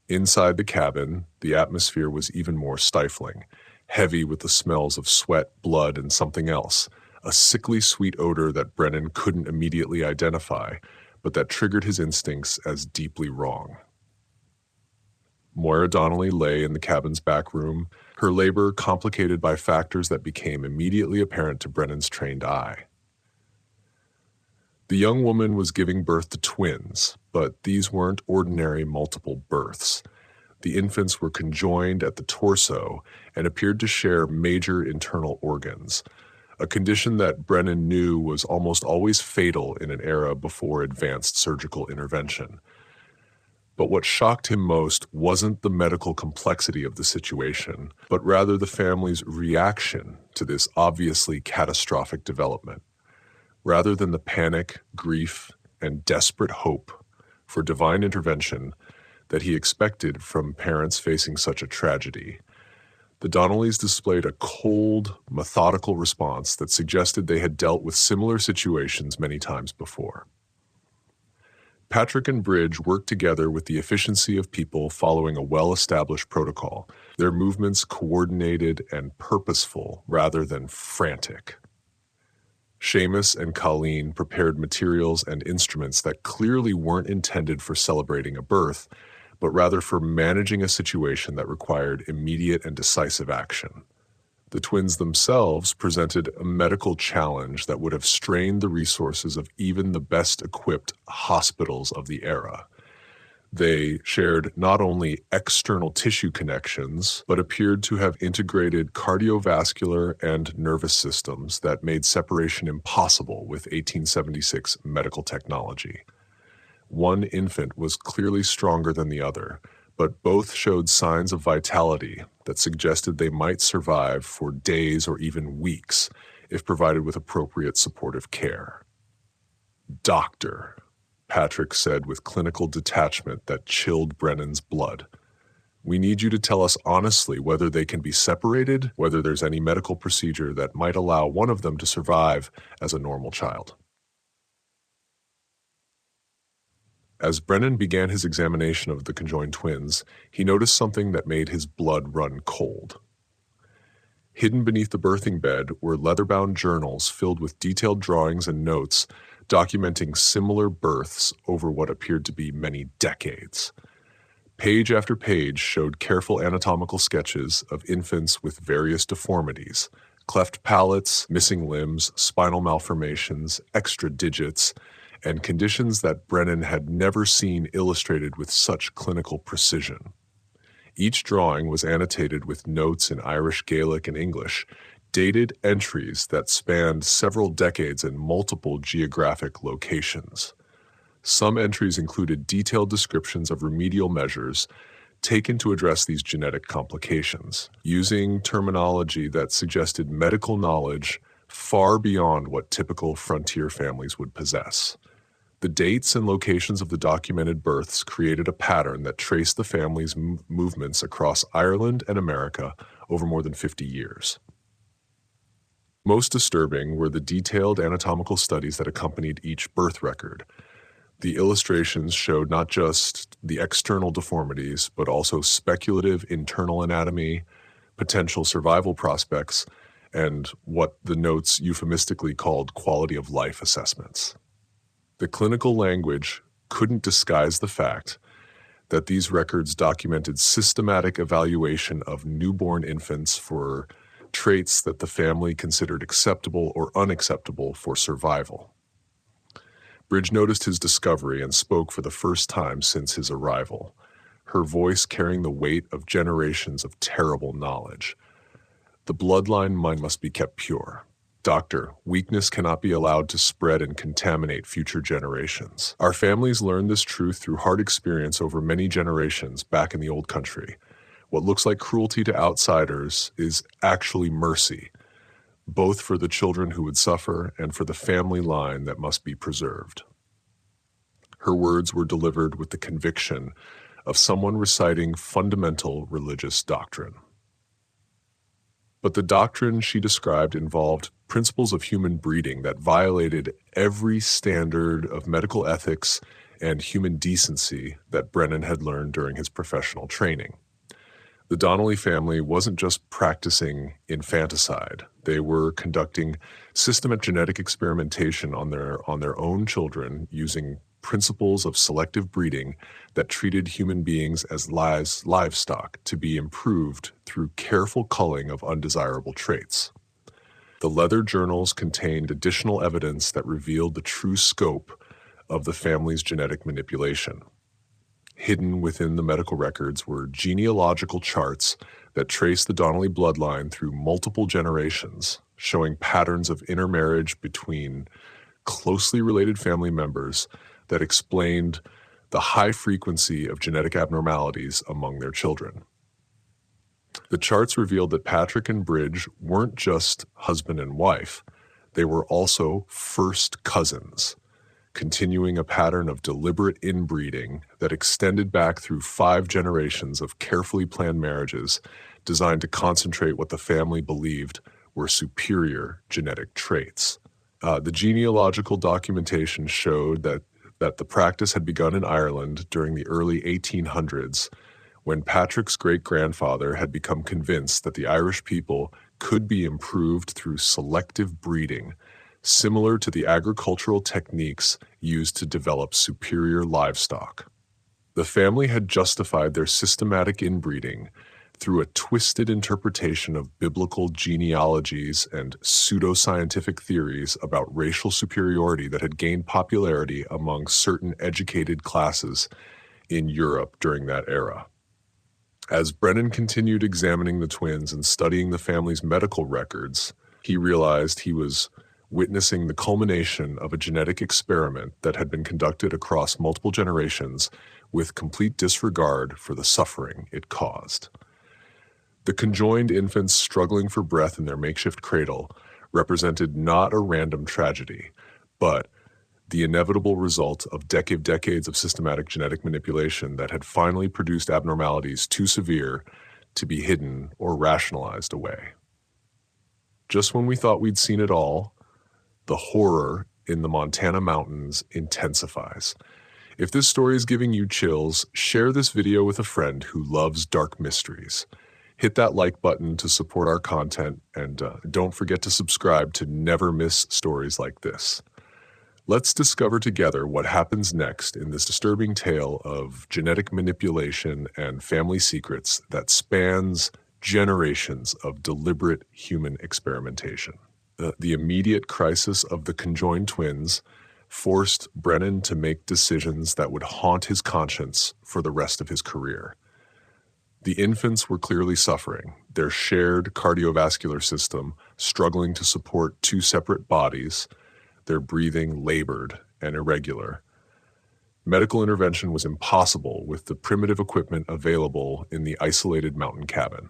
Inside the cabin, the atmosphere was even more stifling, heavy with the smells of sweat, blood, and something else, a sickly sweet odor that Brennan couldn't immediately identify, but that triggered his instincts as deeply wrong. Moira Donnelly lay in the cabin's back room, her labor complicated by factors that became immediately apparent to Brennan's trained eye. The young woman was giving birth to twins, but these weren't ordinary multiple births. The infants were conjoined at the torso and appeared to share major internal organs, a condition that Brennan knew was almost always fatal in an era before advanced surgical intervention. But what shocked him most wasn't the medical complexity of the situation, but rather the family's reaction to this obviously catastrophic development. Rather than the panic, grief, and desperate hope for divine intervention that he expected from parents facing such a tragedy, the Donnellys displayed a cold, methodical response that suggested they had dealt with similar situations many times before. Patrick and Bridge worked together with the efficiency of people following a well-established protocol, their movements coordinated and purposeful rather than frantic. Seamus and Colleen prepared materials and instruments that clearly weren't intended for celebrating a birth, but rather for managing a situation that required immediate and decisive action. The twins themselves presented a medical challenge that would have strained the resources of even the best-equipped hospitals of the era. They shared not only external tissue connections, but appeared to have integrated cardiovascular and nervous systems that made separation impossible with 1876 medical technology. One infant was clearly stronger than the other, but both showed signs of vitality that suggested they might survive for days or even weeks if provided with appropriate supportive care. "Doctor," Patrick said with clinical detachment that chilled Brennan's blood. "We need you to tell us honestly whether they can be separated, whether there's any medical procedure that might allow one of them to survive as a normal child." As Brennan began his examination of the conjoined twins, he noticed something that made his blood run cold. Hidden beneath the birthing bed were leather-bound journals filled with detailed drawings and notes documenting similar births over what appeared to be many decades. Page after page showed careful anatomical sketches of infants with various deformities, cleft palates, missing limbs, spinal malformations, extra digits, and conditions that Brennan had never seen illustrated with such clinical precision. Each drawing was annotated with notes in Irish, Gaelic, and English, dated entries that spanned several decades in multiple geographic locations. Some entries included detailed descriptions of remedial measures taken to address these genetic complications, using terminology that suggested medical knowledge far beyond what typical frontier families would possess. The dates and locations of the documented births created a pattern that traced the family's movements across Ireland and America over more than 50 years. Most disturbing were the detailed anatomical studies that accompanied each birth record. The illustrations showed not just the external deformities, but also speculative internal anatomy, potential survival prospects, and what the notes euphemistically called quality of life assessments. The clinical language couldn't disguise the fact that these records documented systematic evaluation of newborn infants for traits that the family considered acceptable or unacceptable for survival. Bridge noticed his discovery and spoke for the first time since his arrival, her voice carrying the weight of generations of terrible knowledge. The bloodline must be kept pure. Doctor, weakness cannot be allowed to spread and contaminate future generations. Our families learned this truth through hard experience over many generations back in the old country. What looks like cruelty to outsiders is actually mercy, both for the children who would suffer and for the family line that must be preserved. Her words were delivered with the conviction of someone reciting fundamental religious doctrine. But the doctrine she described involved principles of human breeding that violated every standard of medical ethics and human decency that Brennan had learned during his professional training. The Donnelly family wasn't just practicing infanticide. They were conducting systematic genetic experimentation on their own children using principles of selective breeding that treated human beings as livestock to be improved through careful culling of undesirable traits. The leather journals contained additional evidence that revealed the true scope of the family's genetic manipulation. Hidden within the medical records were genealogical charts that traced the Donnelly bloodline through multiple generations, showing patterns of intermarriage between closely related family members that explained the high frequency of genetic abnormalities among their children. The charts revealed that Patrick and Bridge weren't just husband and wife, they were also first cousins, continuing a pattern of deliberate inbreeding that extended back through 5 generations of carefully planned marriages designed to concentrate what the family believed were superior genetic traits. The genealogical documentation showed that the practice had begun in Ireland during the early 1800s, when Patrick's great-grandfather had become convinced that the Irish people could be improved through selective breeding, similar to the agricultural techniques used to develop superior livestock. The family had justified their systematic inbreeding through a twisted interpretation of biblical genealogies and pseudoscientific theories about racial superiority that had gained popularity among certain educated classes in Europe during that era. As Brennan continued examining the twins and studying the family's medical records, he realized he was witnessing the culmination of a genetic experiment that had been conducted across multiple generations with complete disregard for the suffering it caused. The conjoined infants struggling for breath in their makeshift cradle represented not a random tragedy, but the inevitable result of decades of systematic genetic manipulation that had finally produced abnormalities too severe to be hidden or rationalized away. Just when we thought we'd seen it all, the horror in the Montana mountains intensifies. If this story is giving you chills, share this video with a friend who loves dark mysteries. Hit that like button to support our content, and don't forget to subscribe to never miss stories like this. Let's discover together what happens next in this disturbing tale of genetic manipulation and family secrets that spans generations of deliberate human experimentation. The immediate crisis of the conjoined twins forced Brennan to make decisions that would haunt his conscience for the rest of his career. The infants were clearly suffering, their shared cardiovascular system struggling to support two separate bodies, their breathing labored and irregular. Medical intervention was impossible with the primitive equipment available in the isolated mountain cabin.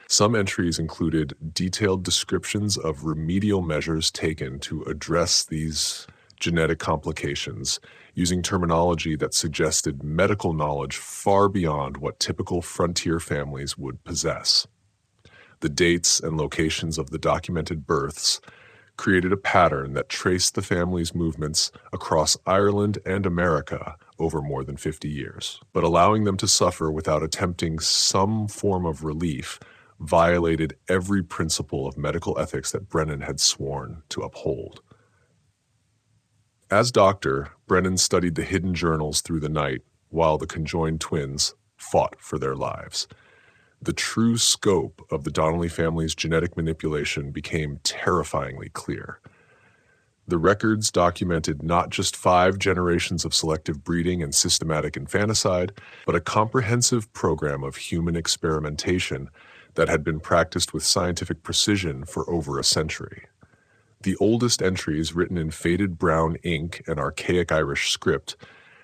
Some entries included detailed descriptions of remedial measures taken to address these genetic complications, using terminology that suggested medical knowledge far beyond what typical frontier families would possess. The dates and locations of the documented births created a pattern that traced the family's movements across Ireland and America over more than 50 years. But allowing them to suffer without attempting some form of relief violated every principle of medical ethics that Brennan had sworn to uphold. As doctor, Brennan studied the hidden journals through the night while the conjoined twins fought for their lives. The true scope of the Donnelly family's genetic manipulation became terrifyingly clear. The records documented not just 5 generations of selective breeding and systematic infanticide, but a comprehensive program of human experimentation that had been practiced with scientific precision for over a century. The oldest entries, written in faded brown ink and archaic Irish script,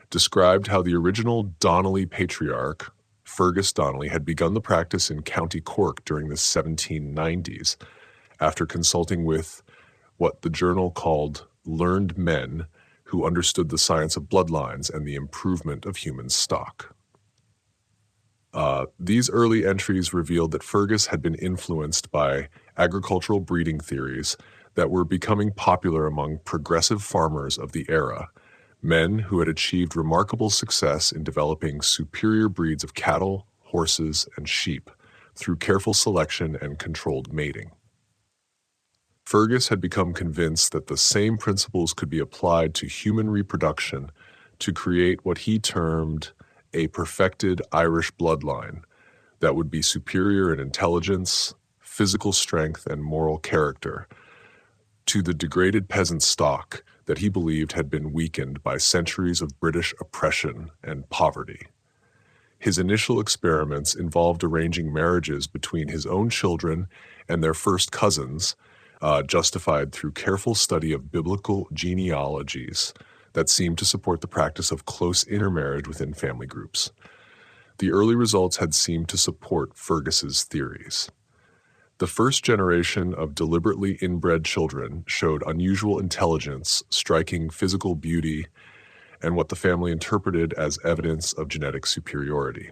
described how the original Donnelly patriarch, Fergus Donnelly, had begun the practice in County Cork during the 1790s, after consulting with what the journal called learned men who understood the science of bloodlines and the improvement of human stock. These early entries revealed that Fergus had been influenced by agricultural breeding theories that were becoming popular among progressive farmers of the era, men who had achieved remarkable success in developing superior breeds of cattle, horses, and sheep through careful selection and controlled mating. Fergus had become convinced that the same principles could be applied to human reproduction to create what he termed a perfected Irish bloodline that would be superior in intelligence, physical strength, and moral character to the degraded peasant stock that he believed had been weakened by centuries of British oppression and poverty. His initial experiments involved arranging marriages between his own children and their first cousins, justified through careful study of biblical genealogies that seemed to support the practice of close intermarriage within family groups. The early results had seemed to support Fergus's theories. The first generation of deliberately inbred children showed unusual intelligence, striking physical beauty, and what the family interpreted as evidence of genetic superiority.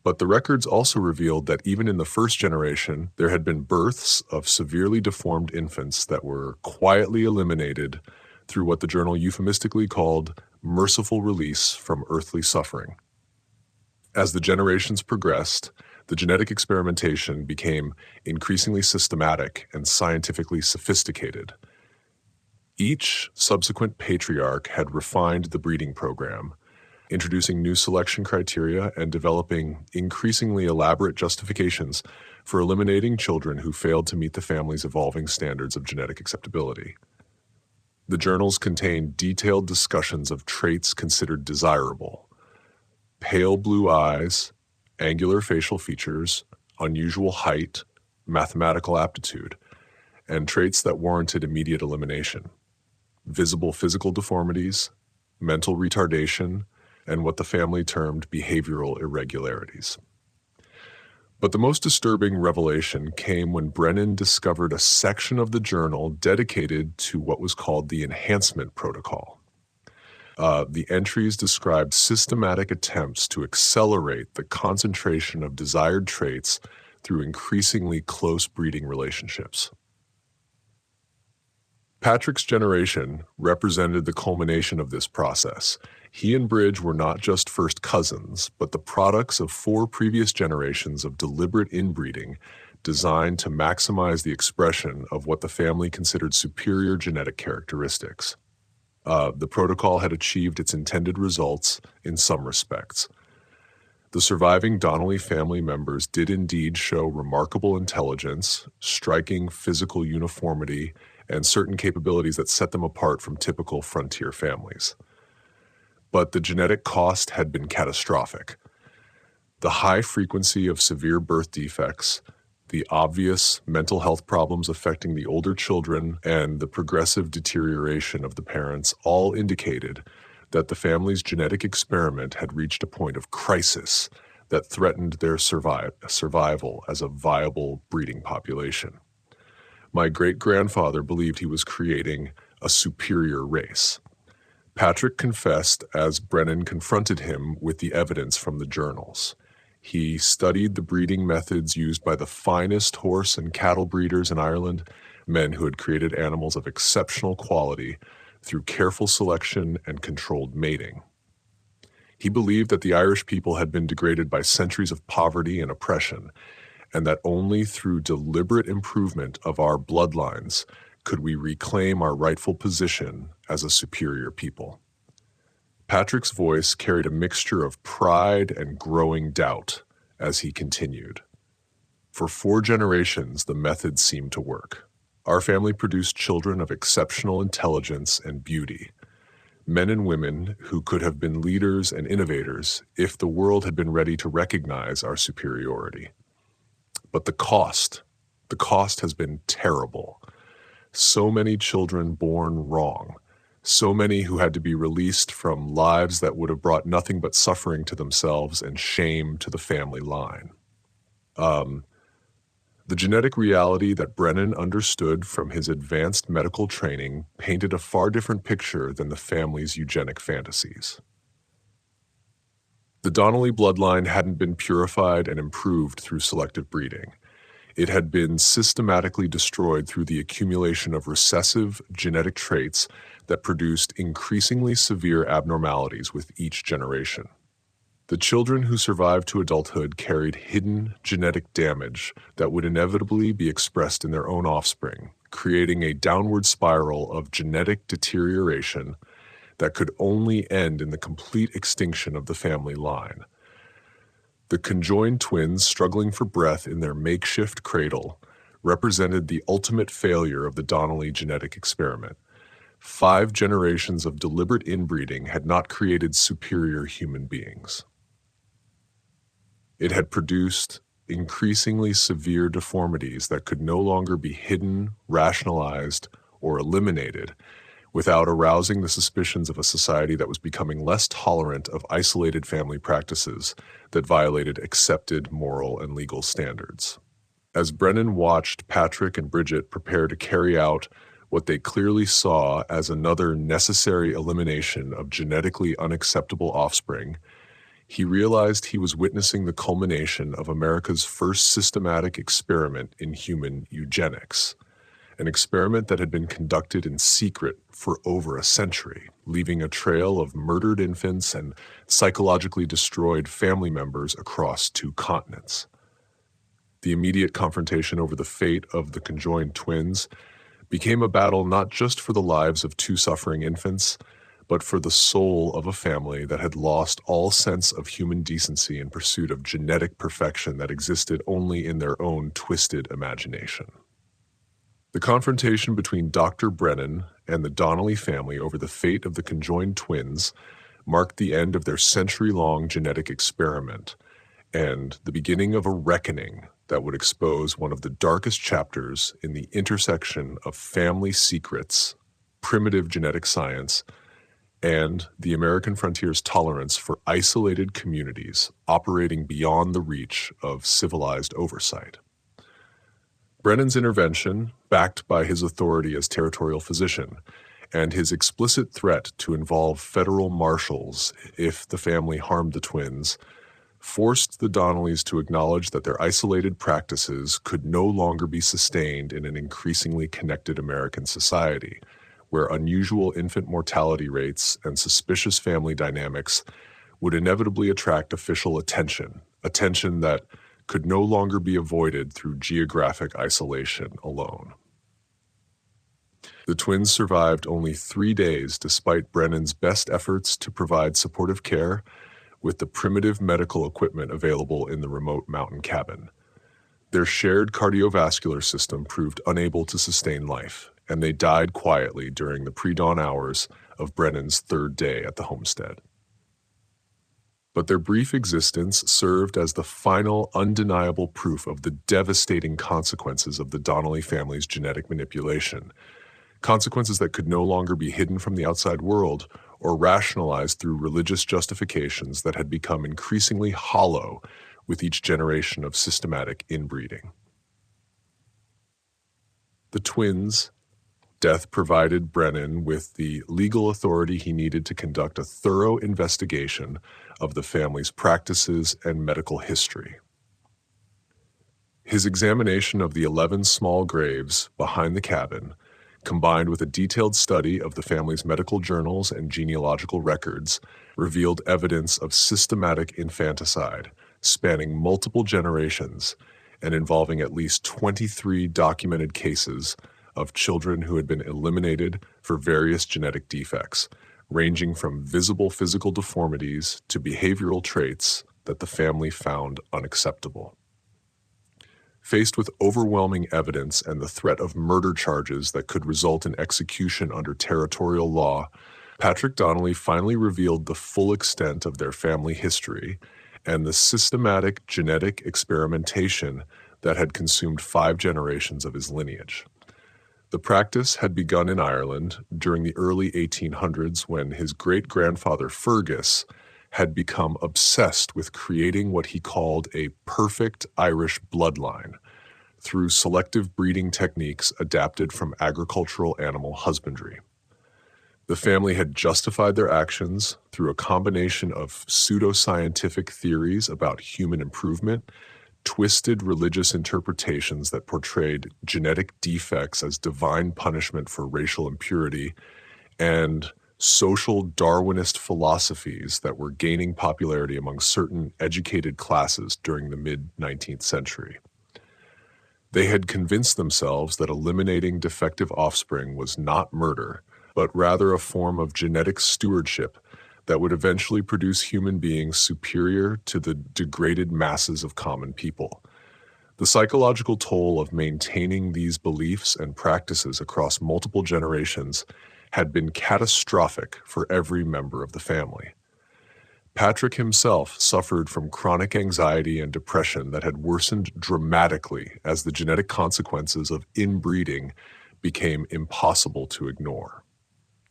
But the records also revealed that even in the first generation, there had been births of severely deformed infants that were quietly eliminated through what the journal euphemistically called merciful release from earthly suffering. As the generations progressed, the genetic experimentation became increasingly systematic and scientifically sophisticated. Each subsequent patriarch had refined the breeding program, introducing new selection criteria and developing increasingly elaborate justifications for eliminating children who failed to meet the family's evolving standards of genetic acceptability. The journals contained detailed discussions of traits considered desirable: pale blue eyes, angular facial features, unusual height, mathematical aptitude, and traits that warranted immediate elimination: visible physical deformities, mental retardation, and what the family termed behavioral irregularities. But the most disturbing revelation came when Brennan discovered a section of the journal dedicated to what was called the enhancement protocol. The entries described systematic attempts to accelerate the concentration of desired traits through increasingly close breeding relationships. Patrick's generation represented the culmination of this process. He and Bridge were not just first cousins, but the products of 4 previous generations of deliberate inbreeding designed to maximize the expression of what the family considered superior genetic characteristics. The protocol had achieved its intended results in some respects. The surviving Donnelly family members did indeed show remarkable intelligence, striking physical uniformity, and certain capabilities that set them apart from typical frontier families. But the genetic cost had been catastrophic. The high frequency of severe birth defects, the obvious mental health problems affecting the older children, and the progressive deterioration of the parents all indicated that the family's genetic experiment had reached a point of crisis that threatened their survival as a viable breeding population. My great-grandfather believed he was creating a superior race. Patrick confessed as Brennan confronted him with the evidence from the journals. He studied the breeding methods used by the finest horse and cattle breeders in Ireland, men who had created animals of exceptional quality through careful selection and controlled mating. He believed that the Irish people had been degraded by centuries of poverty and oppression, and that only through deliberate improvement of our bloodlines could we reclaim our rightful position as a superior people. Patrick's voice carried a mixture of pride and growing doubt as he continued. For 4 generations, the method seemed to work. Our family produced children of exceptional intelligence and beauty, men and women who could have been leaders and innovators if the world had been ready to recognize our superiority. But the cost has been terrible. So many children born wrong, so many who had to be released from lives that would have brought nothing but suffering to themselves and shame to the family line. The genetic reality that Brennan understood from his advanced medical training painted a far different picture than the family's eugenic fantasies. The Donnelly bloodline hadn't been purified and improved through selective breeding. It had been systematically destroyed through the accumulation of recessive genetic traits that produced increasingly severe abnormalities with each generation. The children who survived to adulthood carried hidden genetic damage that would inevitably be expressed in their own offspring, creating a downward spiral of genetic deterioration that could only end in the complete extinction of the family line. The conjoined twins struggling for breath in their makeshift cradle represented the ultimate failure of the Donnelly genetic experiment. 5 generations of deliberate inbreeding had not created superior human beings. It had produced increasingly severe deformities that could no longer be hidden, rationalized, or eliminated without arousing the suspicions of a society that was becoming less tolerant of isolated family practices that violated accepted moral and legal standards. As Brennan watched Patrick and Bridget prepare to carry out what they clearly saw as another necessary elimination of genetically unacceptable offspring, he realized he was witnessing the culmination of America's first systematic experiment in human eugenics, an experiment that had been conducted in secret for over a century, leaving a trail of murdered infants and psychologically destroyed family members across 2 continents. The immediate confrontation over the fate of the conjoined twins became a battle not just for the lives of 2 suffering infants, but for the soul of a family that had lost all sense of human decency in pursuit of genetic perfection that existed only in their own twisted imagination. The confrontation between Dr. Brennan and the Donnelly family over the fate of the conjoined twins marked the end of their century-long genetic experiment and the beginning of a reckoning that would expose one of the darkest chapters in the intersection of family secrets, primitive genetic science, and the American frontier's tolerance for isolated communities operating beyond the reach of civilized oversight. Brennan's intervention, backed by his authority as territorial physician, and his explicit threat to involve federal marshals if the family harmed the twins, forced the Donnellys to acknowledge that their isolated practices could no longer be sustained in an increasingly connected American society, where unusual infant mortality rates and suspicious family dynamics would inevitably attract official attention that could no longer be avoided through geographic isolation alone. The twins survived only 3 days despite Brennan's best efforts to provide supportive care with the primitive medical equipment available in the remote mountain cabin. Their shared cardiovascular system proved unable to sustain life, and they died quietly during the pre-dawn hours of Brennan's third day at the homestead. But their brief existence served as the final undeniable proof of the devastating consequences of the Donnelly family's genetic manipulation, consequences that could no longer be hidden from the outside world or rationalized through religious justifications that had become increasingly hollow with each generation of systematic inbreeding. The twins' death provided Brennan with the legal authority he needed to conduct a thorough investigation of the family's practices and medical history. His examination of the 11 small graves behind the cabin, combined with a detailed study of the family's medical journals and genealogical records, revealed evidence of systematic infanticide spanning multiple generations and involving at least 23 documented cases of children who had been eliminated for various genetic defects, ranging from visible physical deformities to behavioral traits that the family found unacceptable. Faced with overwhelming evidence and the threat of murder charges that could result in execution under territorial law, Patrick Donnelly finally revealed the full extent of their family history and the systematic genetic experimentation that had consumed 5 generations of his lineage. The practice had begun in Ireland during the early 1800s when his great-grandfather Fergus had become obsessed with creating what he called a perfect Irish bloodline through selective breeding techniques adapted from agricultural animal husbandry. The family had justified their actions through a combination of pseudoscientific theories about human improvement, twisted religious interpretations that portrayed genetic defects as divine punishment for racial impurity, and social Darwinist philosophies that were gaining popularity among certain educated classes during the mid-19th century. They had convinced themselves that eliminating defective offspring was not murder, but rather a form of genetic stewardship that would eventually produce human beings superior to the degraded masses of common people. The psychological toll of maintaining these beliefs and practices across multiple generations had been catastrophic for every member of the family. Patrick himself suffered from chronic anxiety and depression that had worsened dramatically as the genetic consequences of inbreeding became impossible to ignore.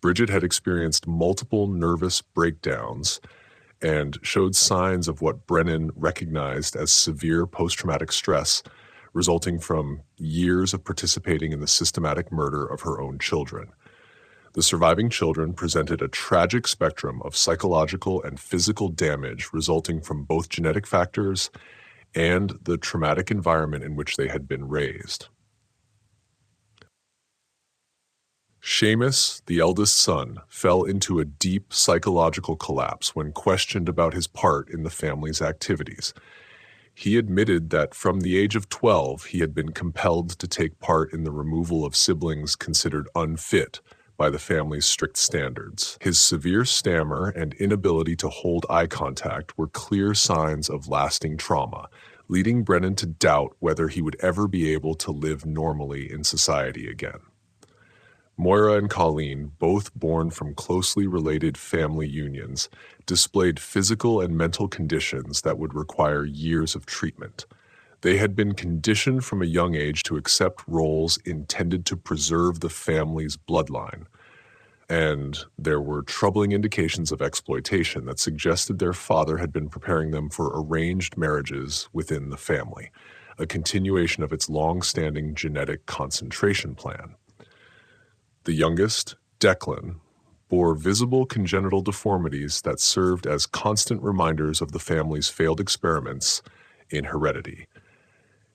Bridget had experienced multiple nervous breakdowns and showed signs of what Brennan recognized as severe post-traumatic stress resulting from years of participating in the systematic murder of her own children. The surviving children presented a tragic spectrum of psychological and physical damage resulting from both genetic factors and the traumatic environment in which they had been raised. Seamus, the eldest son, fell into a deep psychological collapse when questioned about his part in the family's activities. He admitted that from the age of 12, he had been compelled to take part in the removal of siblings considered unfit by the family's strict standards. His severe stammer and inability to hold eye contact were clear signs of lasting trauma, leading Brennan to doubt whether he would ever be able to live normally in society again. Moira and Colleen, both born from closely related family unions, displayed physical and mental conditions that would require years of treatment. They had been conditioned from a young age to accept roles intended to preserve the family's bloodline, and there were troubling indications of exploitation that suggested their father had been preparing them for arranged marriages within the family, a continuation of its long-standing genetic concentration plan. The youngest, Declan, bore visible congenital deformities that served as constant reminders of the family's failed experiments in heredity.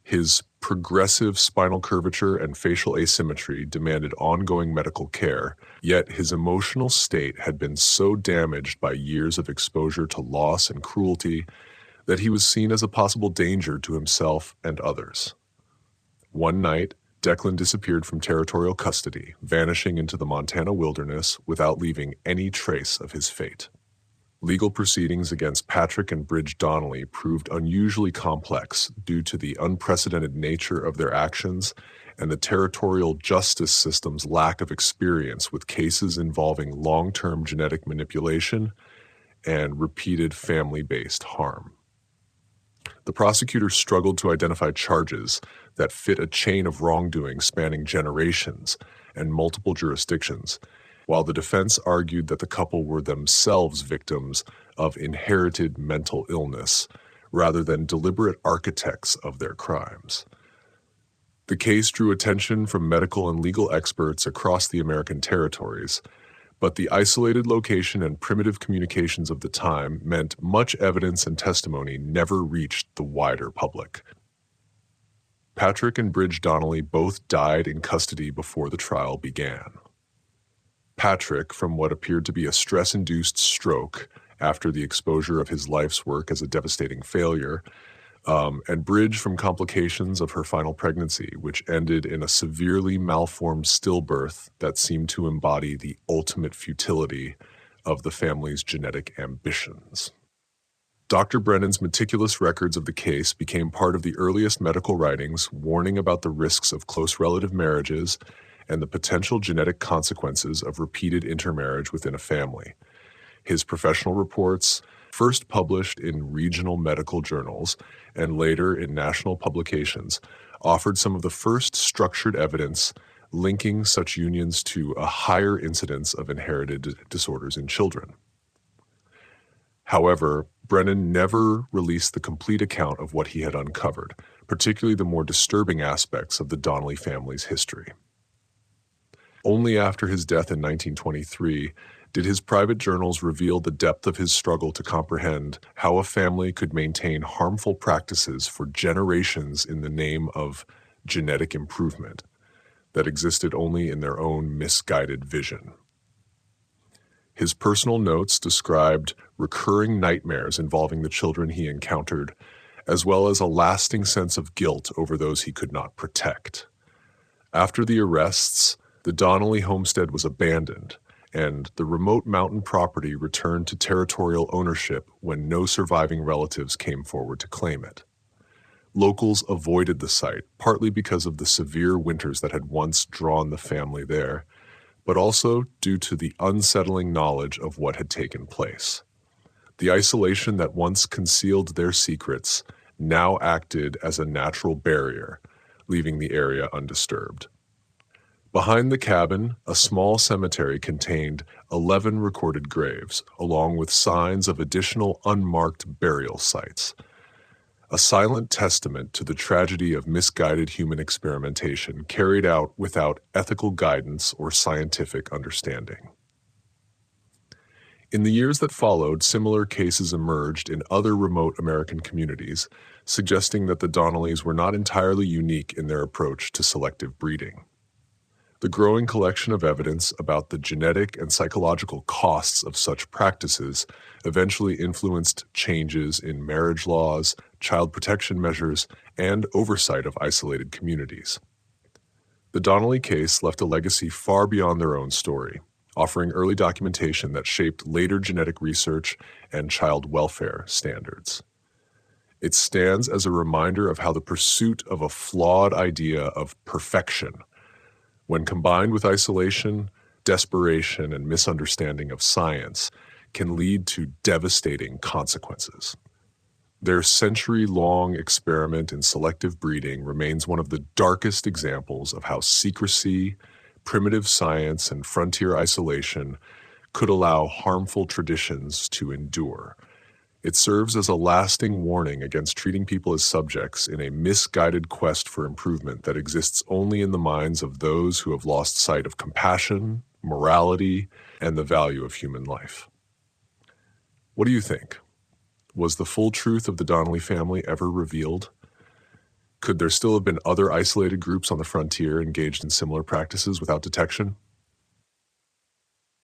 His progressive spinal curvature and facial asymmetry demanded ongoing medical care, yet his emotional state had been so damaged by years of exposure to loss and cruelty that he was seen as a possible danger to himself and others. One night, Declan disappeared from territorial custody, vanishing into the Montana wilderness without leaving any trace of his fate. Legal proceedings against Patrick and Bridge Donnelly proved unusually complex due to the unprecedented nature of their actions and the territorial justice system's lack of experience with cases involving long-term genetic manipulation and repeated family-based harm. The prosecutors struggled to identify charges that fit a chain of wrongdoing spanning generations and multiple jurisdictions, while the defense argued that the couple were themselves victims of inherited mental illness rather than deliberate architects of their crimes. The case drew attention from medical and legal experts across the American territories, but the isolated location and primitive communications of the time meant much evidence and testimony never reached the wider public. Patrick and Bridge Donnelly both died in custody before the trial began. Patrick, from what appeared to be a stress-induced stroke after the exposure of his life's work as a devastating failure, and Bridge from complications of her final pregnancy, which ended in a severely malformed stillbirth that seemed to embody the ultimate futility of the family's genetic ambitions. Dr. Brennan's meticulous records of the case became part of the earliest medical writings warning about the risks of close relative marriages and the potential genetic consequences of repeated intermarriage within a family. His professional reports, first published in regional medical journals and later in national publications, offered some of the first structured evidence linking such unions to a higher incidence of inherited disorders in children. However, Brennan never released the complete account of what he had uncovered, particularly the more disturbing aspects of the Donnelly family's history. Only after his death in 1923 did his private journals reveal the depth of his struggle to comprehend how a family could maintain harmful practices for generations in the name of genetic improvement that existed only in their own misguided vision. His personal notes described recurring nightmares involving the children he encountered, as well as a lasting sense of guilt over those he could not protect. After the arrests, the Donnelly homestead was abandoned, and the remote mountain property returned to territorial ownership when no surviving relatives came forward to claim it. Locals avoided the site, partly because of the severe winters that had once drawn the family there, but also due to the unsettling knowledge of what had taken place. The isolation that once concealed their secrets now acted as a natural barrier, leaving the area undisturbed. Behind the cabin, a small cemetery contained 11 recorded graves, along with signs of additional unmarked burial sites. A silent testament to the tragedy of misguided human experimentation carried out without ethical guidance or scientific understanding. In the years that followed, similar cases emerged in other remote American communities, suggesting that the Donnellys were not entirely unique in their approach to selective breeding. The growing collection of evidence about the genetic and psychological costs of such practices eventually influenced changes in marriage laws, child protection measures, and oversight of isolated communities. The Donnelly case left a legacy far beyond their own story, offering early documentation that shaped later genetic research and child welfare standards. It stands as a reminder of how the pursuit of a flawed idea of perfection, when combined with isolation, desperation, and misunderstanding of science, can lead to devastating consequences. Their century-long experiment in selective breeding remains one of the darkest examples of how secrecy, primitive science, and frontier isolation could allow harmful traditions to endure. It serves as a lasting warning against treating people as subjects in a misguided quest for improvement that exists only in the minds of those who have lost sight of compassion, morality, and the value of human life. What do you think? Was the full truth of the Donnelly family ever revealed? Could there still have been other isolated groups on the frontier engaged in similar practices without detection?